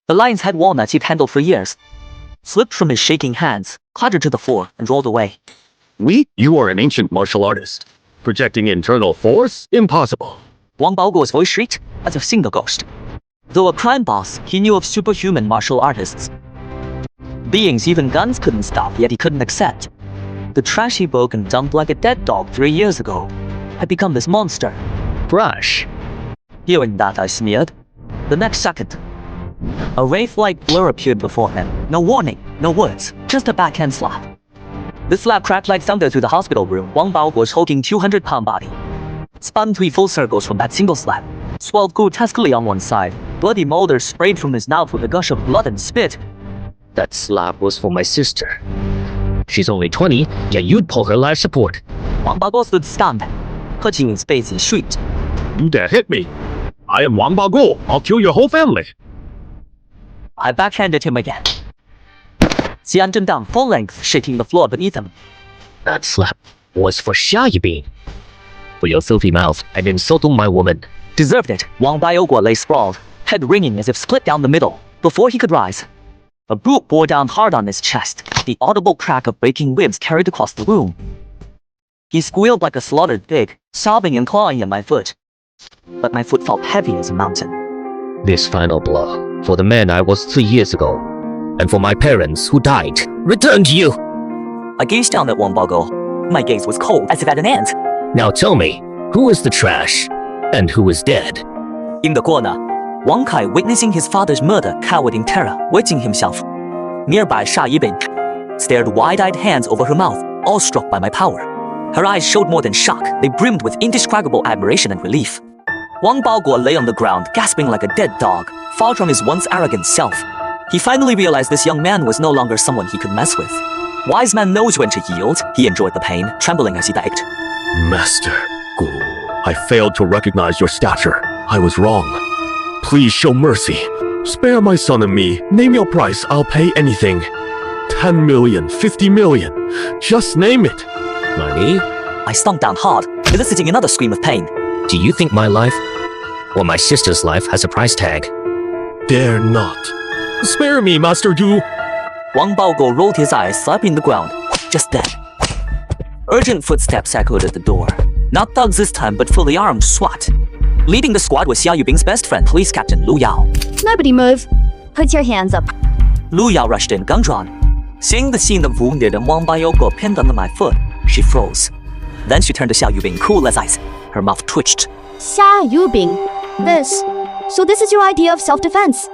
The lion's head walnuts he'd handled for years slipped from his shaking hands, clattered to the floor, and rolled away. You are an ancient martial artist. Projecting internal force? Impossible. Wang Baoguo's voice shrieked, as if seeing a ghost. Though a crime boss, he knew of superhuman martial artists. Beings even guns couldn't stop, yet he couldn't accept. The trash he broke and dumped like a dead dog 3 years ago had become this monster. Brush. Hearing that, I sneered. The next second, a wraith-like blur appeared before him. No warning, no words, just a backhand slap. The slap cracked like thunder through the hospital room. Wang Baoguo's hulking 200-pound body spun 3 full circles from that single slap, swelled grotesquely on one side. Bloody molders sprayed from his mouth with a gush of blood and spit. That slap was for my sister. She's only 20, yet you'd pull her life support. Wang Baoguo stood stunned, clutching his face and shrieked. You dare hit me? I am Wang Baoguo. I'll kill your whole family. I backhanded him again. Xian jumped down full length, shaking the floor beneath him. That slap was for Xia Yubing. For your filthy mouth and insulting my woman. Deserved it. Wang Baoguo lay sprawled, head ringing as if split down the middle. Before he could rise, a boot bore down hard on his chest. The audible crack of breaking ribs carried across the room. He squealed like a slaughtered pig, sobbing and clawing at my foot. But my foot felt heavy as a mountain. This final blow, for the man I was 3 years ago, and for my parents who died, return to you! I gazed down at Wang Baoguo. My gaze was cold, as if at an ant. Now tell me, who is the trash, and who is dead? In the corner, Wang Kai, witnessing his father's murder, cowered in terror, wetting himself. Nearby, Xia Yubing stared wide-eyed hands over her mouth, awestruck by my power. Her eyes showed more than shock, they brimmed with indescribable admiration and relief. Wang Baoguo lay on the ground, gasping like a dead dog, far from his once arrogant self. He finally realized this young man was no longer someone he could mess with. Wise man knows when to yield. He enjoyed the pain, trembling as he begged. Master Gu, I failed to recognize your stature. I was wrong. Please show mercy. Spare my son and me. Name your price. I'll pay anything. 10 million, 50 million. Just name it. Money? I stunk down hard, eliciting another scream of pain. Do you think my life Or my sister's life has a price tag. Dare not. Spare me, Master Gu. Wang Baogo rolled his eyes, slapping the ground. Just then, urgent footsteps echoed at the door. Not thugs this time, but fully armed SWAT. Leading the squad was Xia Yubing's best friend, Police Captain Lu Yao. Nobody move. Put your hands up. Lu Yao rushed in, gun drawn. Seeing the scene of wounded and Wang Baogo pinned under my foot, she froze. Then she turned to Xia Yubing, cool as ice. Her mouth twitched. Xia Yubing. So this is your idea of self-defense?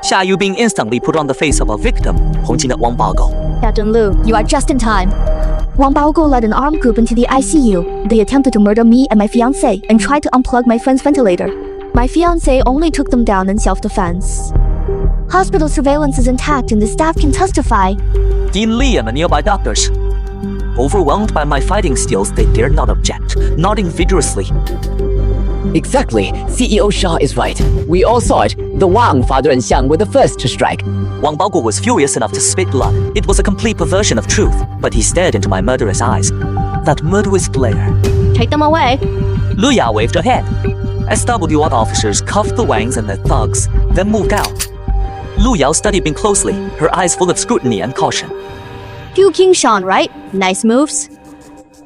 Xia Yubing instantly put on the face of a victim, pointing at Wang Baogo. Captain Lu, you are just in time. Wang Baogo led an armed group into the ICU. They attempted to murder me and my fiancée and tried to unplug my friend's ventilator. My fiancée only took them down in self-defense. Hospital surveillance is intact and the staff can testify. Dean Li and the nearby doctors. Overwhelmed by my fighting skills, they dared not object, nodding vigorously. Exactly. CEO Xia is right. We all saw it. The Wang father and Xiang were the first to strike. Wang Baogo was furious enough to spit blood. It was a complete perversion of truth, but he stared into my murderous eyes. That murderous glare. Take them away. Lu Yao waved her head. SWAT officers cuffed the Wangs and their thugs, then moved out. Lu Yao studied me closely, her eyes full of scrutiny and caution. Gu Qingshan, right? Nice moves.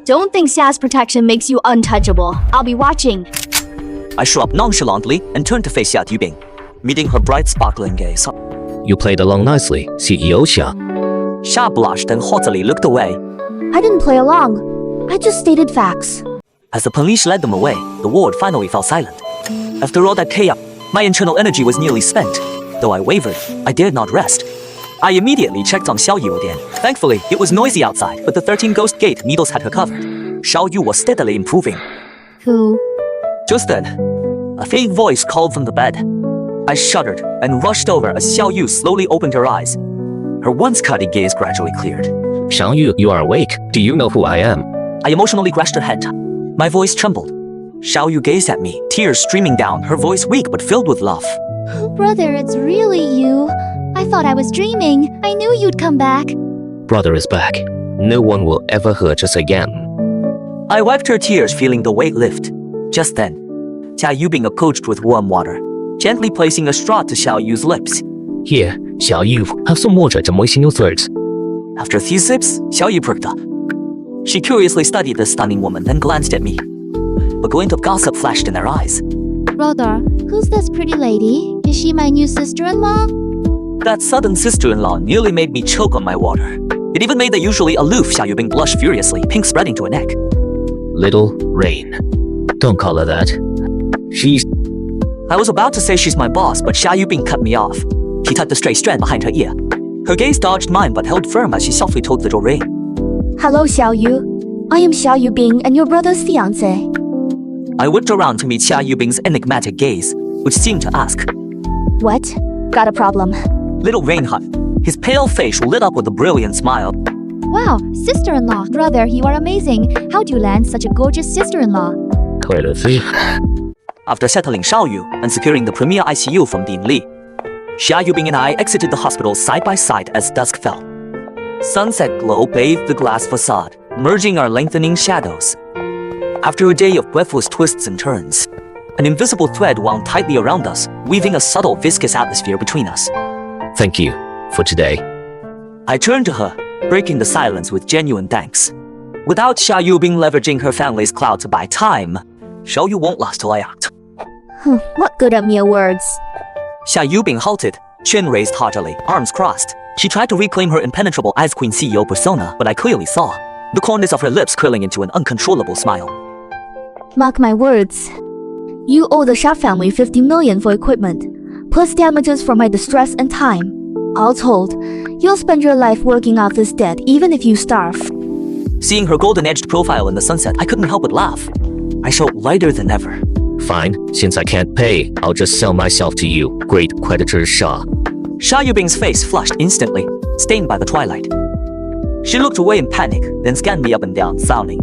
Don't think Xia's protection makes you untouchable. I'll be watching. I shrugged nonchalantly and turned to face Xia Yubing, meeting her bright, sparkling gaze. You played along nicely, CEO Xia. Xia blushed and haughtily looked away. I didn't play along. I just stated facts. As the police led them away, the ward finally fell silent. After all that chaos, my internal energy was nearly spent. Though I wavered, I dared not rest. I immediately checked on Xiao Yu again. Thankfully, it was noisy outside, but the 13 Ghost Gate needles had her covered. Xiao Yu was steadily improving. Who? Just then, a faint voice called from the bed. I shuddered and rushed over as Xiao Yu slowly opened her eyes. Her once cutty gaze gradually cleared. Xiao Yu, you are awake. Do you know who I am? I emotionally grasped her head. My voice trembled. Xiao Yu gazed at me, tears streaming down, her voice weak but filled with love. Brother, it's really you. I thought I was dreaming. I knew you'd come back. Brother is back. No one will ever hurt us again. I wiped her tears, feeling the weight lift. Just then, Xia Yubing approached with warm water, gently placing a straw to Xiao Yu's lips. Here, Xiao Yu, have some water to moisten your throat. After a few sips, Xiao Yu perked up. She curiously studied the stunning woman, then glanced at me. A glint of gossip flashed in their eyes. Brother, who's this pretty lady? Is she my new sister-in-law? That sudden sister-in-law nearly made me choke on my water. It even made the usually aloof Xia Yubing blush furiously, pink spreading to her neck. Little Rain. Don't call her that. She's... I was about to say she's my boss, but Xia Yubing cut me off. She tucked a stray strand behind her ear. Her gaze dodged mine but held firm as she softly told little Rain. Hello, Xiao Yu. I am Xia Yubing and your brother's fiancée. I whipped around to meet Xia Yubing's enigmatic gaze, which seemed to ask, What? Got a problem? Little Reinhardt, his pale face lit up with a brilliant smile. Wow, sister-in-law. Brother, you are amazing. How'd you land such a gorgeous sister-in-law? After settling Xiao Yu and securing the premier ICU from Dean Li, Xia Yubing and I exited the hospital side by side as dusk fell. Sunset glow bathed the glass facade, merging our lengthening shadows. After a day of breathless twists and turns, an invisible thread wound tightly around us, weaving a subtle, viscous atmosphere between us. Thank you for today. I turned to her, breaking the silence with genuine thanks. Without Xia Yubing leveraging her family's clout to buy time, Xiao Yu won't last till I act. What good are mere words? Xia Yubing halted, chin raised haughtily, arms crossed. She tried to reclaim her impenetrable Ice Queen CEO persona, but I clearly saw the corners of her lips curling into an uncontrollable smile. Mark my words. You owe the Sha family 50 million for equipment, plus damages for my distress and time. All told, you'll spend your life working off this debt even if you starve. Seeing her golden-edged profile in the sunset, I couldn't help but laugh. I felt lighter than ever. Fine, since I can't pay, I'll just sell myself to you, great creditor Xia. Xia Yubing's face flushed instantly, stained by the twilight. She looked away in panic, then scanned me up and down, frowning.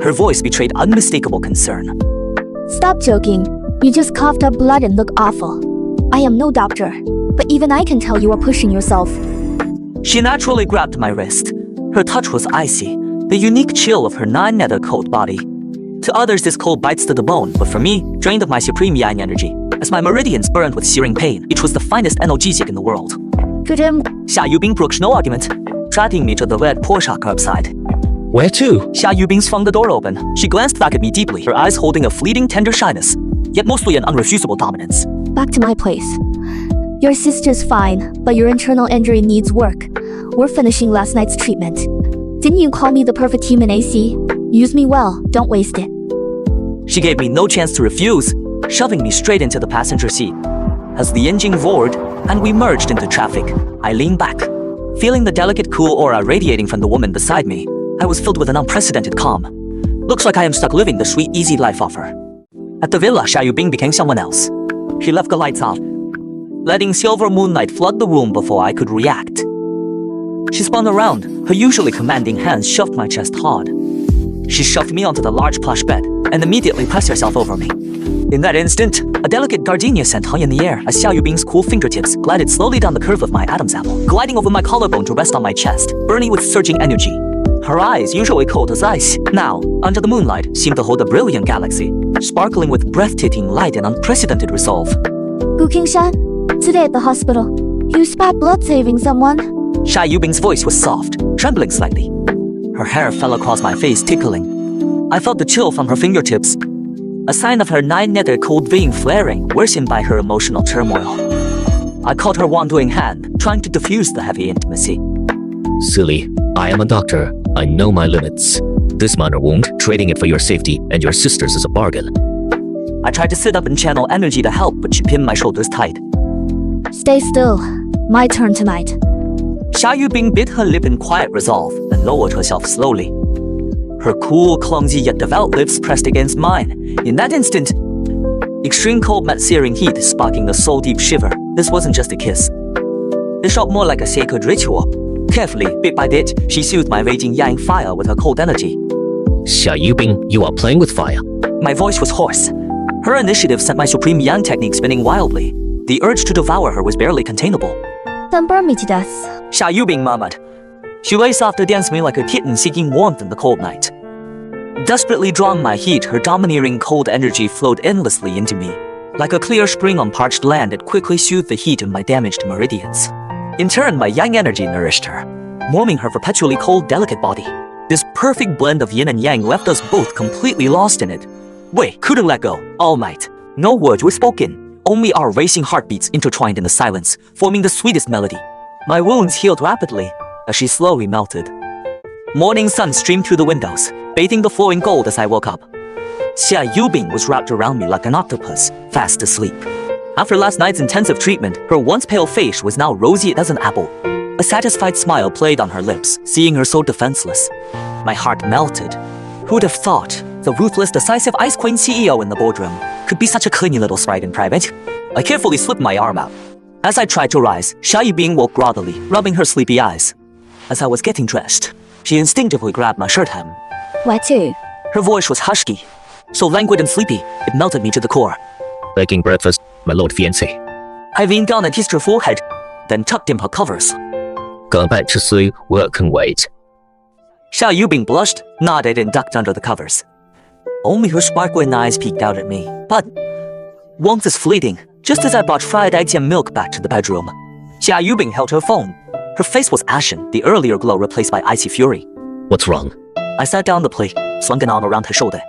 Her voice betrayed unmistakable concern. Stop joking. You just coughed up blood and look awful. I am no doctor, but even I can tell you are pushing yourself. She naturally grabbed my wrist. Her touch was icy, the unique chill of her Nine Nether Cold body. To others, this cold bites to the bone, but for me, drained of my supreme yang energy. As my meridians burned with searing pain, which was the finest analgesic in the world. Xia Yubing brooked no argument, dragging me to the red Porsche curbside. Where to? Xia Yubing swung the door open. She glanced back at me deeply, her eyes holding a fleeting tender shyness, yet mostly an unrefusable dominance. Back to my place. Your sister's fine, but your internal injury needs work. We're finishing last night's treatment. Didn't you call me the perfect human AC? Use me well, don't waste it. She gave me no chance to refuse, shoving me straight into the passenger seat. As the engine roared and we merged into traffic, I leaned back. Feeling the delicate cool aura radiating from the woman beside me, I was filled with an unprecedented calm. Looks like I am stuck living the sweet, easy life of her. At the villa, Xia Yubing became someone else. She left the lights out, letting silver moonlight flood the room before I could react. She spun around, her usually commanding hands shoved my chest hard. She shoved me onto the large plush bed and immediately pressed herself over me. In that instant, a delicate gardenia scent hung in the air as Xia Yubing's cool fingertips glided slowly down the curve of my Adam's apple, gliding over my collarbone to rest on my chest, burning with surging energy. Her eyes, usually cold as ice, now, under the moonlight, seemed to hold a brilliant galaxy, sparkling with breathtaking light and unprecedented resolve. Gu Qingshan, today at the hospital, you spat blood saving someone. Xia Yubing's voice was soft, trembling slightly. Her hair fell across my face, tickling. I felt the chill from her fingertips, a sign of her Nine Nether Cold Veins flaring, worsened by her emotional turmoil. I caught her wandering hand, trying to diffuse the heavy intimacy. Silly, I am a doctor. I know my limits. This minor wound, trading it for your safety and your sister's is a bargain. I tried to sit up and channel energy to help, but she pinned my shoulders tight. Stay still. My turn tonight. Xia Yubing bit her lip in quiet resolve and lowered herself slowly. Her cool, clumsy yet devout lips pressed against mine. In that instant, extreme cold met searing heat, sparking a soul-deep shiver. This wasn't just a kiss. It felt more like a sacred ritual. Carefully, bit by bit, she soothed my raging yang fire with her cold energy. Xia Yubing, you are playing with fire. My voice was hoarse. Her initiative sent my supreme yang technique spinning wildly. The urge to devour her was barely containable. Then burn me to death. Xia Yubing murmured. She lay soft against me like a kitten seeking warmth in the cold night. Desperately drawing my heat, her domineering cold energy flowed endlessly into me. Like a clear spring on parched land, it quickly soothed the heat of my damaged meridians. In turn, my yang energy nourished her, warming her perpetually cold, delicate body. This perfect blend of yin and yang left us both completely lost in it. We couldn't let go, all night. No words were spoken, only our racing heartbeats intertwined in the silence, forming the sweetest melody. My wounds healed rapidly as she slowly melted. Morning sun streamed through the windows, bathing the floor in gold as I woke up. Xia Yubing was wrapped around me like an octopus, fast asleep. After last night's intensive treatment, her once pale face was now rosy as an apple. A satisfied smile played on her lips, seeing her so defenseless. My heart melted. Who'd have thought the ruthless, decisive Ice Queen CEO in the boardroom could be such a clingy little sprite in private? I carefully slipped my arm out. As I tried to rise, Xia Yubing woke groggily, rubbing her sleepy eyes. As I was getting dressed, she instinctively grabbed my shirt hem. Where to? Her voice was husky, so languid and sleepy, it melted me to the core. Baking breakfast, my lord fiancé. I leaned down and kissed her forehead, then tucked in her covers. Going back to sleep, work can wait. Xia Yubing blushed, nodded, and ducked under the covers. Only her sparkling eyes peeked out at me. But warmth is fleeting. Just as I brought fried eggs and milk back to the bedroom, Xia Yubing held her phone. Her face was ashen, the earlier glow replaced by icy fury. What's wrong? I sat down the plate, slung an arm around her shoulder.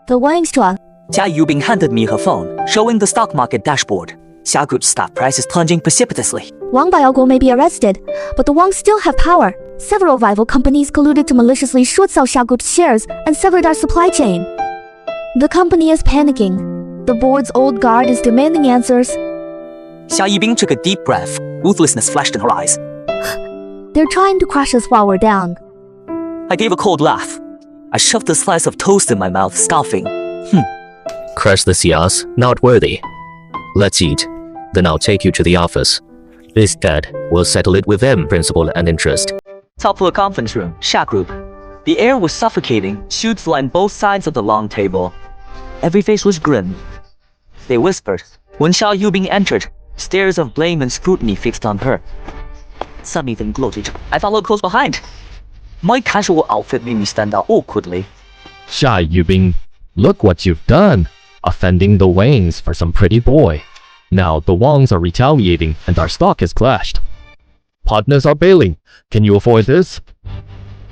The warning's strong. Xia Yubing handed me her phone, showing the stock market dashboard. Xia Group's stock price is plunging precipitously. Wang Baoguo may be arrested, but the Wangs still have power. Several rival companies colluded to maliciously short sell Xia Group's shares and severed our supply chain. The company is panicking. The board's old guard is demanding answers. Xia Yubing took a deep breath. Ruthlessness flashed in her eyes. They're trying to crush us while we're down. I gave a cold laugh. I shoved a slice of toast in my mouth, scoffing. Crush the Xias, not worthy. Let's eat. Then I'll take you to the office. Instead, we'll settle it with them, principal and interest. Top floor conference room, Xia Group. The air was suffocating, suits lined both sides of the long table. Every face was grim. They whispered. When Xia Yubing entered, stares of blame and scrutiny fixed on her. Some even gloated. I followed close behind. My casual outfit made me stand out awkwardly. Xia Yubing, Look what you've done, offending the Wangs for some pretty boy. Now the Wangs are retaliating and our stock is clashed. Partners are bailing. Can you avoid this?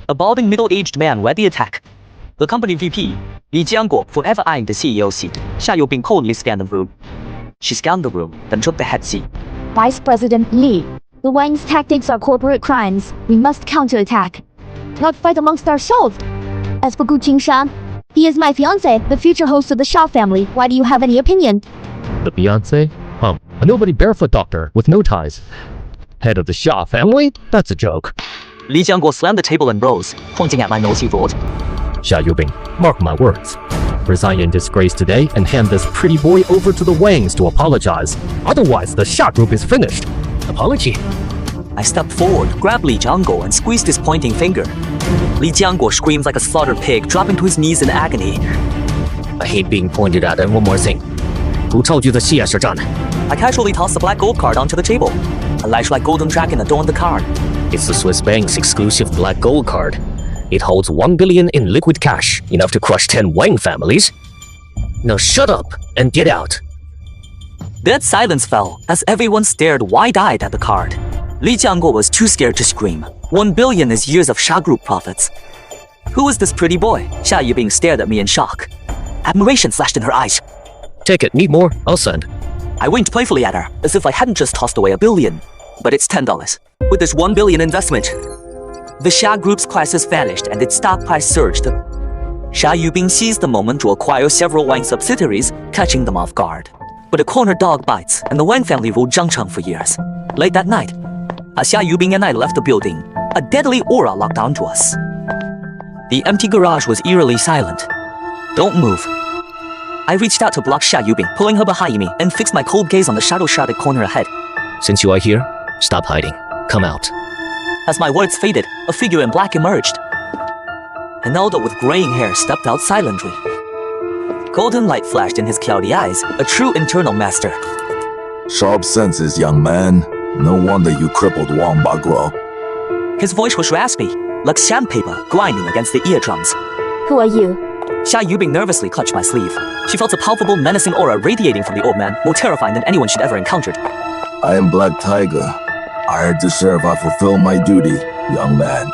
A balding middle-aged man led the attack. The company VP, Li Jiangguo, forever eyeing the CEO seat. Xia Yubing coldly scanned the room. She scanned the room, then took the head seat. Vice President Li, the Wang's tactics are corporate crimes. We must counterattack, not fight amongst ourselves. As for Gu Qingshan, he is my fiancé, the future host of the Xia family. Why do you have any opinion? The fiancé? A nobody barefoot doctor with no ties. Head of the Xia family? That's a joke. Li Jiangguo slammed the table and rose, pointing at my nose. He roared. Xia Yubing, mark my words. Resign in disgrace today and hand this pretty boy over to the Wangs to apologize. Otherwise, the Xia group is finished. Apology? I stepped forward, grabbed Li Jiangguo, and squeezed his pointing finger. Li Jiangguo screamed like a slaughtered pig, dropping to his knees in agony. I hate being pointed at, and one more thing. Who told you the Xia是战? I casually tossed the black gold card onto the table. A lifelike golden dragon adorned the card. It's the Swiss bank's exclusive black gold card. It holds 1 billion in liquid cash, enough to crush 10 Wang families. Now shut up and get out. Dead silence fell as everyone stared wide-eyed at the card. Li Jiangguo was too scared to scream. 1 billion is years of Xia Group profits. Who is this pretty boy? Xia Yubing stared at me in shock. Admiration flashed in her eyes. Take it. Need more? I'll send. I winked playfully at her, as if I hadn't just tossed away $1 billion. But it's $10. With this 1 billion investment, the Xia Group's crisis vanished and its stock price surged. Xia Yubing seized the moment to acquire several Wang subsidiaries, catching them off guard. But a cornered dog bites, and the Wang family ruled Zhangcheng for years. Late that night, as Xia Yubing and I left the building, a deadly aura locked onto us. The empty garage was eerily silent. Don't move. I reached out to block Xia Yubing, pulling her behind me, and fixed my cold gaze on the shadow-shrouded corner ahead. Since you are here, stop hiding. Come out. As my words faded, a figure in black emerged. An elder with graying hair stepped out silently. Golden light flashed in his cloudy eyes, a true internal master. Sharp senses, young man. No wonder you crippled Wang Baguo. His voice was raspy, like sandpaper grinding against the eardrums. Who are you? Xia Yubing nervously clutched my sleeve. She felt a palpable, menacing aura radiating from the old man, more terrifying than anyone she'd ever encountered. I am Black Tiger. Hired to serve, I fulfill my duty, young man.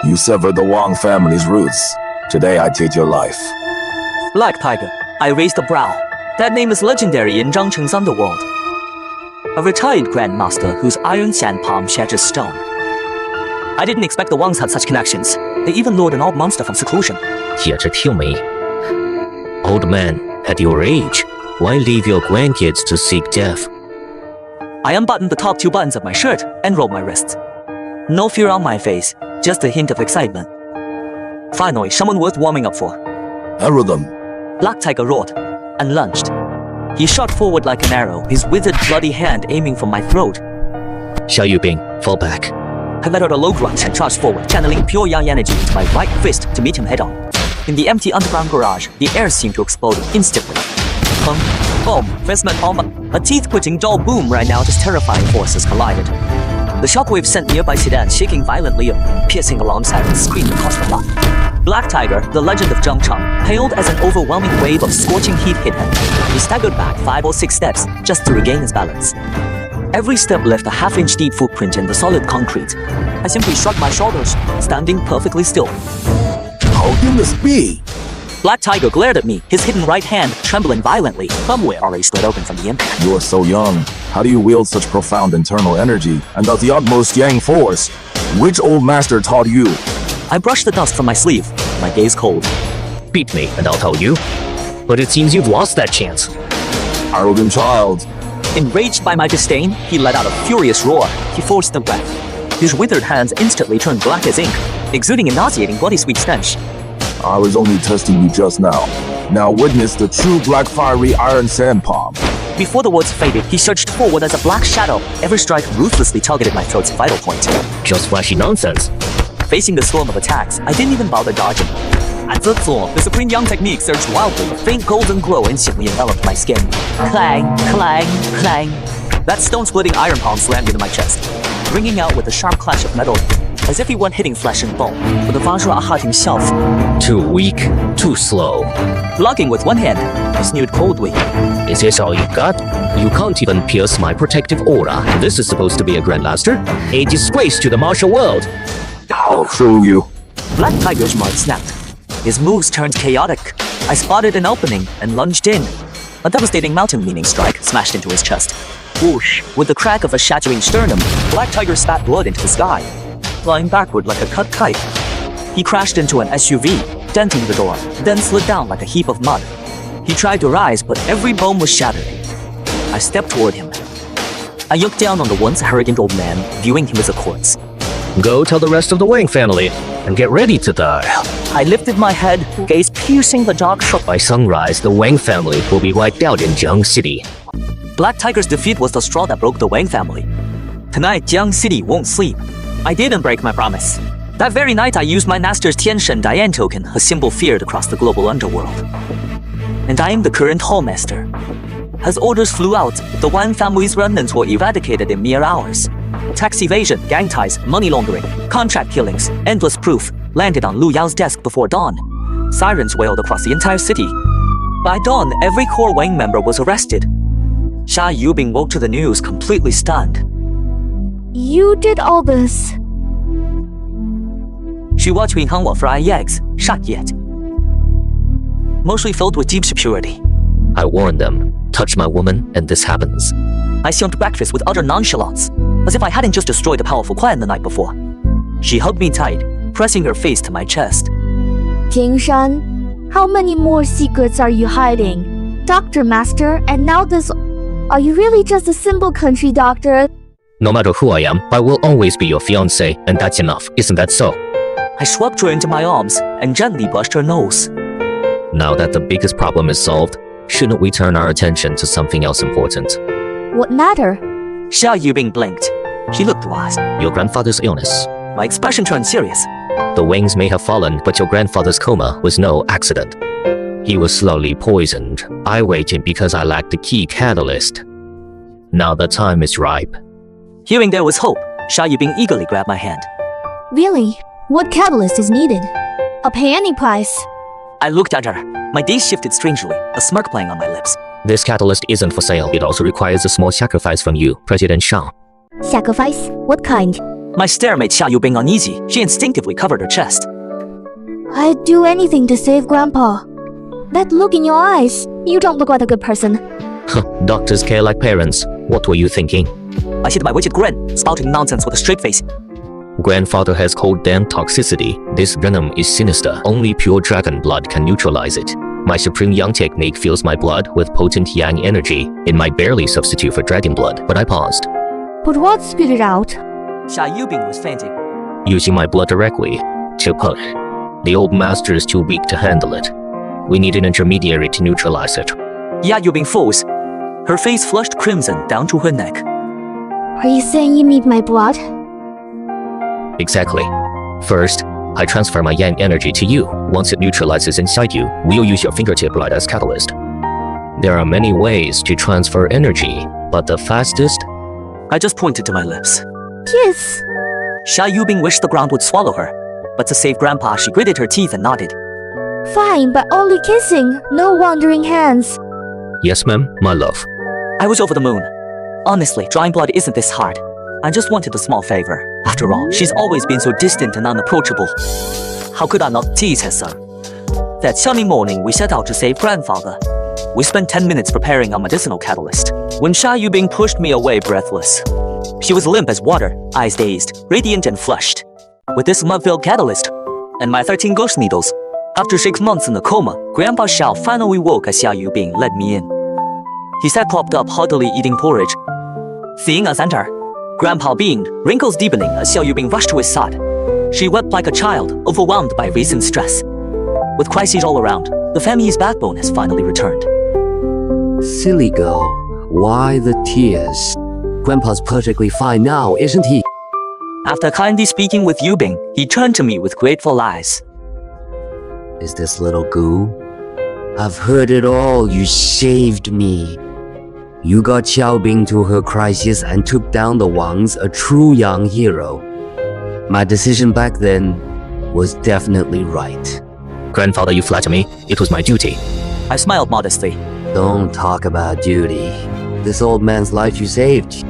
You severed the Wang family's roots. Today I take your life. Black Tiger. I raised a brow. That name is legendary in Zhangcheng's underworld. A retired grandmaster whose iron sand palm shatters stone. I didn't expect the Wangs had such connections. They even lured an old monster from seclusion. 接着听没? Old man, at your age, why leave your grandkids to seek death? I unbuttoned the top 2 buttons of my shirt and rolled my wrists. No fear on my face, just a hint of excitement. Finally, someone worth warming up for. Arrow them. Black Tiger roared and lunged. He shot forward like an arrow, his withered, bloody hand aiming for my throat. Xia Yubing, fall back. I let out a low grunt and charged forward, channeling pure yang energy into my right fist to meet him head-on. In the empty underground garage, the air seemed to explode instantly. Pum, boom, fist met palm. A teeth-quitting dull boom rang out as terrifying forces collided. The shockwave sent nearby sedans shaking violently, piercing alongside and screamed across the lot. Black Tiger, the legend of Zhangcheng, hailed as an overwhelming wave of scorching heat hit him. He staggered back 5 or 6 steps just to regain his balance. Every step left a half-inch deep footprint in the solid concrete. I simply shrugged my shoulders, standing perfectly still. How can this be? Black Tiger glared at me, his hidden right hand trembling violently, somewhere already split open from the impact. You are so young. How do you wield such profound internal energy and of the utmost yang force? Which old master taught you? I brushed the dust from my sleeve, my gaze cold. Beat me, and I'll tell you. But it seems you've lost that chance. Arrogant child. Enraged by my disdain, he let out a furious roar. He forced a breath. His withered hands instantly turned black as ink, exuding a nauseating bloody sweet stench. I was only testing you just now. Now witness the true black fiery iron sand palm. Before the words faded, he surged forward as a black shadow. Every strike ruthlessly targeted my throat's vital point. Just flashy nonsense. Facing the storm of attacks, I didn't even bother dodging. At the floor, the Supreme Yang technique surged wildly. A faint golden glow instantly enveloped my skin. Clang, clang, clang. That stone-splitting iron palm slammed into my chest, ringing out with a sharp clash of metal. as if he weren't hitting flesh and bone. 我的发出啊哈 himself. Too weak, too slow. Blocking with one hand, he sneered coldly. Is this all you got? You can't even pierce my protective aura. This is supposed to be a grandmaster? A disgrace to the martial world. I'll show you. Black Tiger's mark snapped. His moves turned chaotic. I spotted an opening and lunged in. A devastating mountain-leaning strike smashed into his chest. Whoosh! With the crack of a shattering sternum, Black Tiger spat blood into the sky, flying backward like a cut kite. He crashed into an SUV, denting the door, then slid down like a heap of mud. He tried to rise, but every bone was shattered. I stepped toward him. I looked down on the once arrogant old man, viewing him as a corpse. Go tell the rest of the Wang family and get ready to die. I lifted my head, gaze piercing the dark shore. By sunrise, the Wang family will be wiped out in Jiang City. Black Tiger's defeat was the straw that broke the Wang family. Tonight, Jiang City won't sleep. I didn't break my promise. That very night, I used my master's Tianshan Dian token, a symbol feared across the global underworld. And I am the current Hallmaster. As orders flew out, the Wang family's remnants were eradicated in mere hours. Tax evasion, gang ties, money laundering, contract killings, endless proof landed on Lu Yao's desk before dawn. Sirens wailed across the entire city. By dawn, every core Wang member was arrested. Xia Yubing woke to the news completely stunned. You did all this. She watched me hang fry eggs, shot yet. Mostly filled with deep security. I warned them. Touch my woman, and this happens. I assumed breakfast with utter nonchalance, as if I hadn't just destroyed a powerful clan the night before. She hugged me tight, pressing her face to my chest. Qingshan, how many more secrets are you hiding? Doctor Master, and now this... Are you really just a simple country doctor? No matter who I am, I will always be your fiancé, and that's enough, isn't that so? I swept her into my arms and gently brushed her nose. Now that the biggest problem is solved, shouldn't we turn our attention to something else important? What matter? Xia Yubing blinked. She looked wise. Your grandfather's illness. My expression turned serious. The wings may have fallen, but your grandfather's coma was no accident. He was slowly poisoned. I waited because I lacked the key catalyst. Now the time is ripe. Hearing there was hope, Xia Yubing eagerly grabbed my hand. Really? What catalyst is needed? I'll pay any price. I looked at her. My gaze shifted strangely, a smirk playing on my lips. This catalyst isn't for sale. It also requires a small sacrifice from you, President Shang. Sacrifice? What kind? My stare made Xia Yubing uneasy. She instinctively covered her chest. I'd do anything to save Grandpa. That look in your eyes. You don't look like a good person. Doctors care like parents. What were you thinking? I hid my wicked grin, spouting nonsense with a straight face. Grandfather has cold damn toxicity. This venom is sinister. Only pure dragon blood can neutralize it. My supreme yang technique fills my blood with potent yang energy. It might barely substitute for dragon blood, but I paused. But what spit it out? Xia Yubing was fainting. Using my blood directly to push. The old master is too weak to handle it. We need an intermediary to neutralize it. Xia Yubing froze. Her face flushed crimson down to her neck. Are you saying you need my blood? Exactly. First, I transfer my yang energy to you. Once it neutralizes inside you, we'll use your fingertip blood as catalyst. There are many ways to transfer energy, but the fastest... I just pointed to my lips. Kiss. Xia Yubing wished the ground would swallow her, but to save Grandpa, she gritted her teeth and nodded. Fine, but only kissing, no wandering hands. Yes, ma'am, my love. I was over the moon. Honestly, drawing blood isn't this hard. I just wanted a small favor. After all, she's always been so distant and unapproachable. How could I not tease her so? That sunny morning, we set out to save Grandfather. We spent 10 minutes preparing our medicinal catalyst, when Xia Yubing pushed me away breathless. She was limp as water, eyes dazed, radiant and flushed. With this mud-filled catalyst, and my 13 ghost needles, after 6 months in a coma, Grandpa Xiao finally woke as Xia Yubing led me in. He sat propped up, heartily eating porridge. Seeing us enter, Grandpa beamed, wrinkles deepening as Xia Yubing rushed to his side. She wept like a child, overwhelmed by recent stress. With crises all around, the family's backbone has finally returned. Silly girl, why the tears? Grandpa's perfectly fine now, isn't he? After kindly speaking with Yubing, he turned to me with grateful eyes. Is this little Gu? I've heard it all. You saved me. You got Xiaobing to her crisis and took down the Wangs, a true young hero. My decision back then was definitely right. Grandfather, you flatter me. It was my duty. I smiled modestly. Don't talk about duty. This old man's life you saved.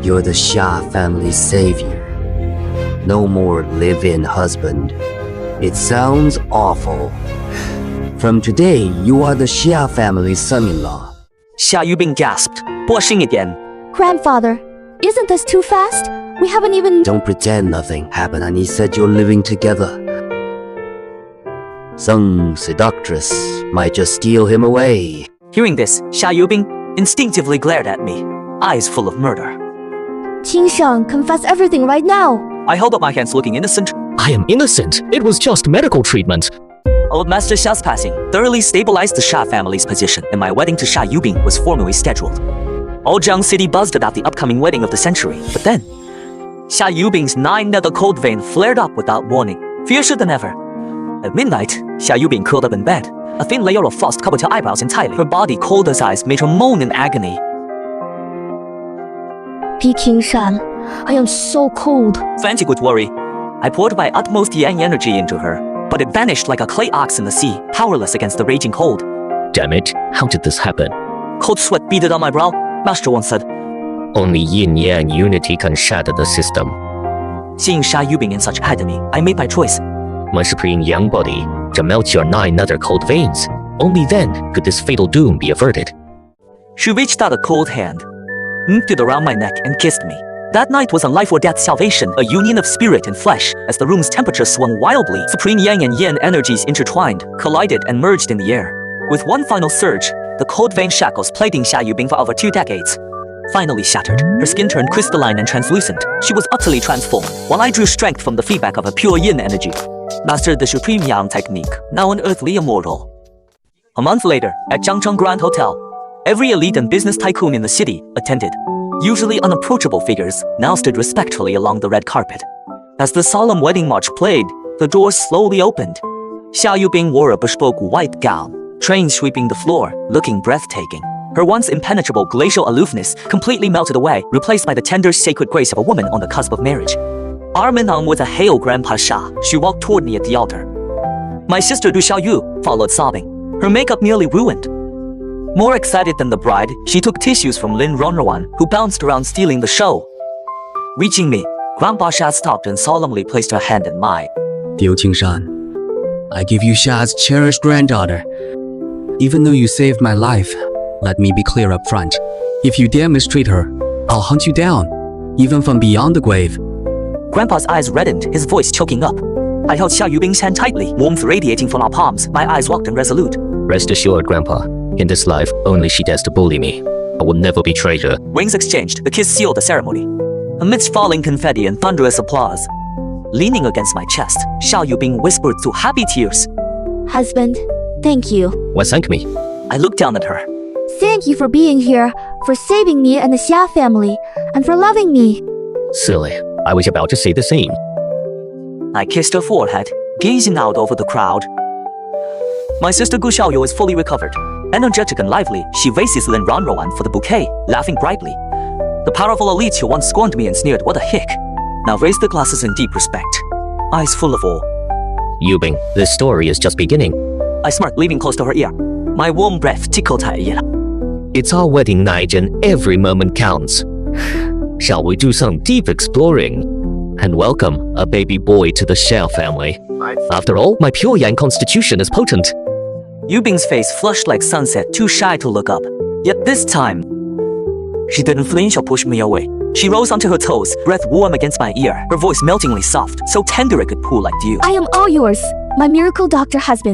You're the Xia family's savior. No more live-in husband. It sounds awful. From today, you are the Xia family's son-in-law. Xia Yubing gasped, blushing again. Grandfather, isn't this too fast? We haven't even— Don't pretend nothing happened and he said you're living together. Some seductress might just steal him away. Hearing this, Xia Yubing instinctively glared at me, eyes full of murder. Qingshan, confess everything right now. I held up my hands looking innocent. I am innocent. It was just medical treatment. Old Master Xia's passing thoroughly stabilized the Xia family's position, and my wedding to Xia Yubing was formally scheduled. All Jiang City buzzed about the upcoming wedding of the century, but then Xia Yubing's Nine Nether Cold Veins flared up without warning, fiercer than ever. At midnight, Xia Yubing curled up in bed. A thin layer of frost covered her eyebrows entirely. Her body cold as ice made her moan in agony. Gu Qingshan, I am so cold. Frantic with worry, I poured my utmost yang energy into her, but it vanished like a clay ox in the sea, powerless against the raging cold. Damn it, how did this happen? Cold sweat beaded on my brow. Master once said, Only yin-yang unity can shatter the system. Seeing Xia Yubing in such agony, I made my choice. My supreme yang body to melt your 9 Nether Cold Veins. Only then could this fatal doom be averted. She reached out a cold hand, moved it around my neck, and kissed me. That night was a life or death salvation, a union of spirit and flesh. As the room's temperature swung wildly, supreme yang and yin energies intertwined, collided, and merged in the air. With one final surge, the cold vein shackles plaguing Xia Yubing for over 2 decades finally shattered. Her skin turned crystalline and translucent. She was utterly transformed, while I drew strength from the feedback of her pure yin energy. Mastered the supreme yang technique, now an earthly immortal. A month later, at Jiangcheng Grand Hotel, every elite and business tycoon in the city attended. Usually unapproachable figures now stood respectfully along the red carpet. As the solemn wedding march played, the doors slowly opened. Xia Yubing wore a bespoke white gown, train sweeping the floor, looking breathtaking. Her once impenetrable glacial aloofness completely melted away, replaced by the tender, sacred grace of a woman on the cusp of marriage. Arm in arm with a hail Grandpa Xia, she walked toward me at the altar. My sister Du Xiaoyu followed sobbing, her makeup nearly ruined. More excited than the bride, she took tissues from Lin Ruanruan, who bounced around stealing the show. Reaching me, Grandpa Xia stopped and solemnly placed her hand in mine. Gu Qingshan, I give you Xia's cherished granddaughter. Even though you saved my life, let me be clear up front. If you dare mistreat her, I'll hunt you down, even from beyond the grave. Grandpa's eyes reddened, his voice choking up. I held Xia Yubing's hand tightly, warmth radiating from our palms, my eyes locked and resolute. Rest assured, Grandpa. In this life, only she dares to bully me. I will never betray her. Rings exchanged, the kiss sealed the ceremony. Amidst falling confetti and thunderous applause, leaning against my chest, Xia Yubing whispered through happy tears, Husband, thank you. Why thank me? I looked down at her. Thank you for being here, for saving me and the Xia family, and for loving me. Silly. I was about to say the same. I kissed her forehead, gazing out over the crowd. My sister Gu Xiaoyu is fully recovered. Energetic and lively, she races Lin Ruanruan for the bouquet, laughing brightly. The powerful elites who once scorned me and sneered, what a hick, now raised their glasses in deep respect, eyes full of awe. Yubing, this story is just beginning. I smirked, leaning close to her ear. My warm breath tickled her ear. It's our wedding night and every moment counts. Shall we do some deep exploring and welcome a baby boy to the Xia family? After all, my pure yang constitution is potent. Yubing's face flushed like sunset, too shy to look up. Yet this time, she didn't flinch or push me away. She rose onto her toes, breath warm against my ear, her voice meltingly soft, so tender it could pool like dew. I am all yours, my miracle doctor husband.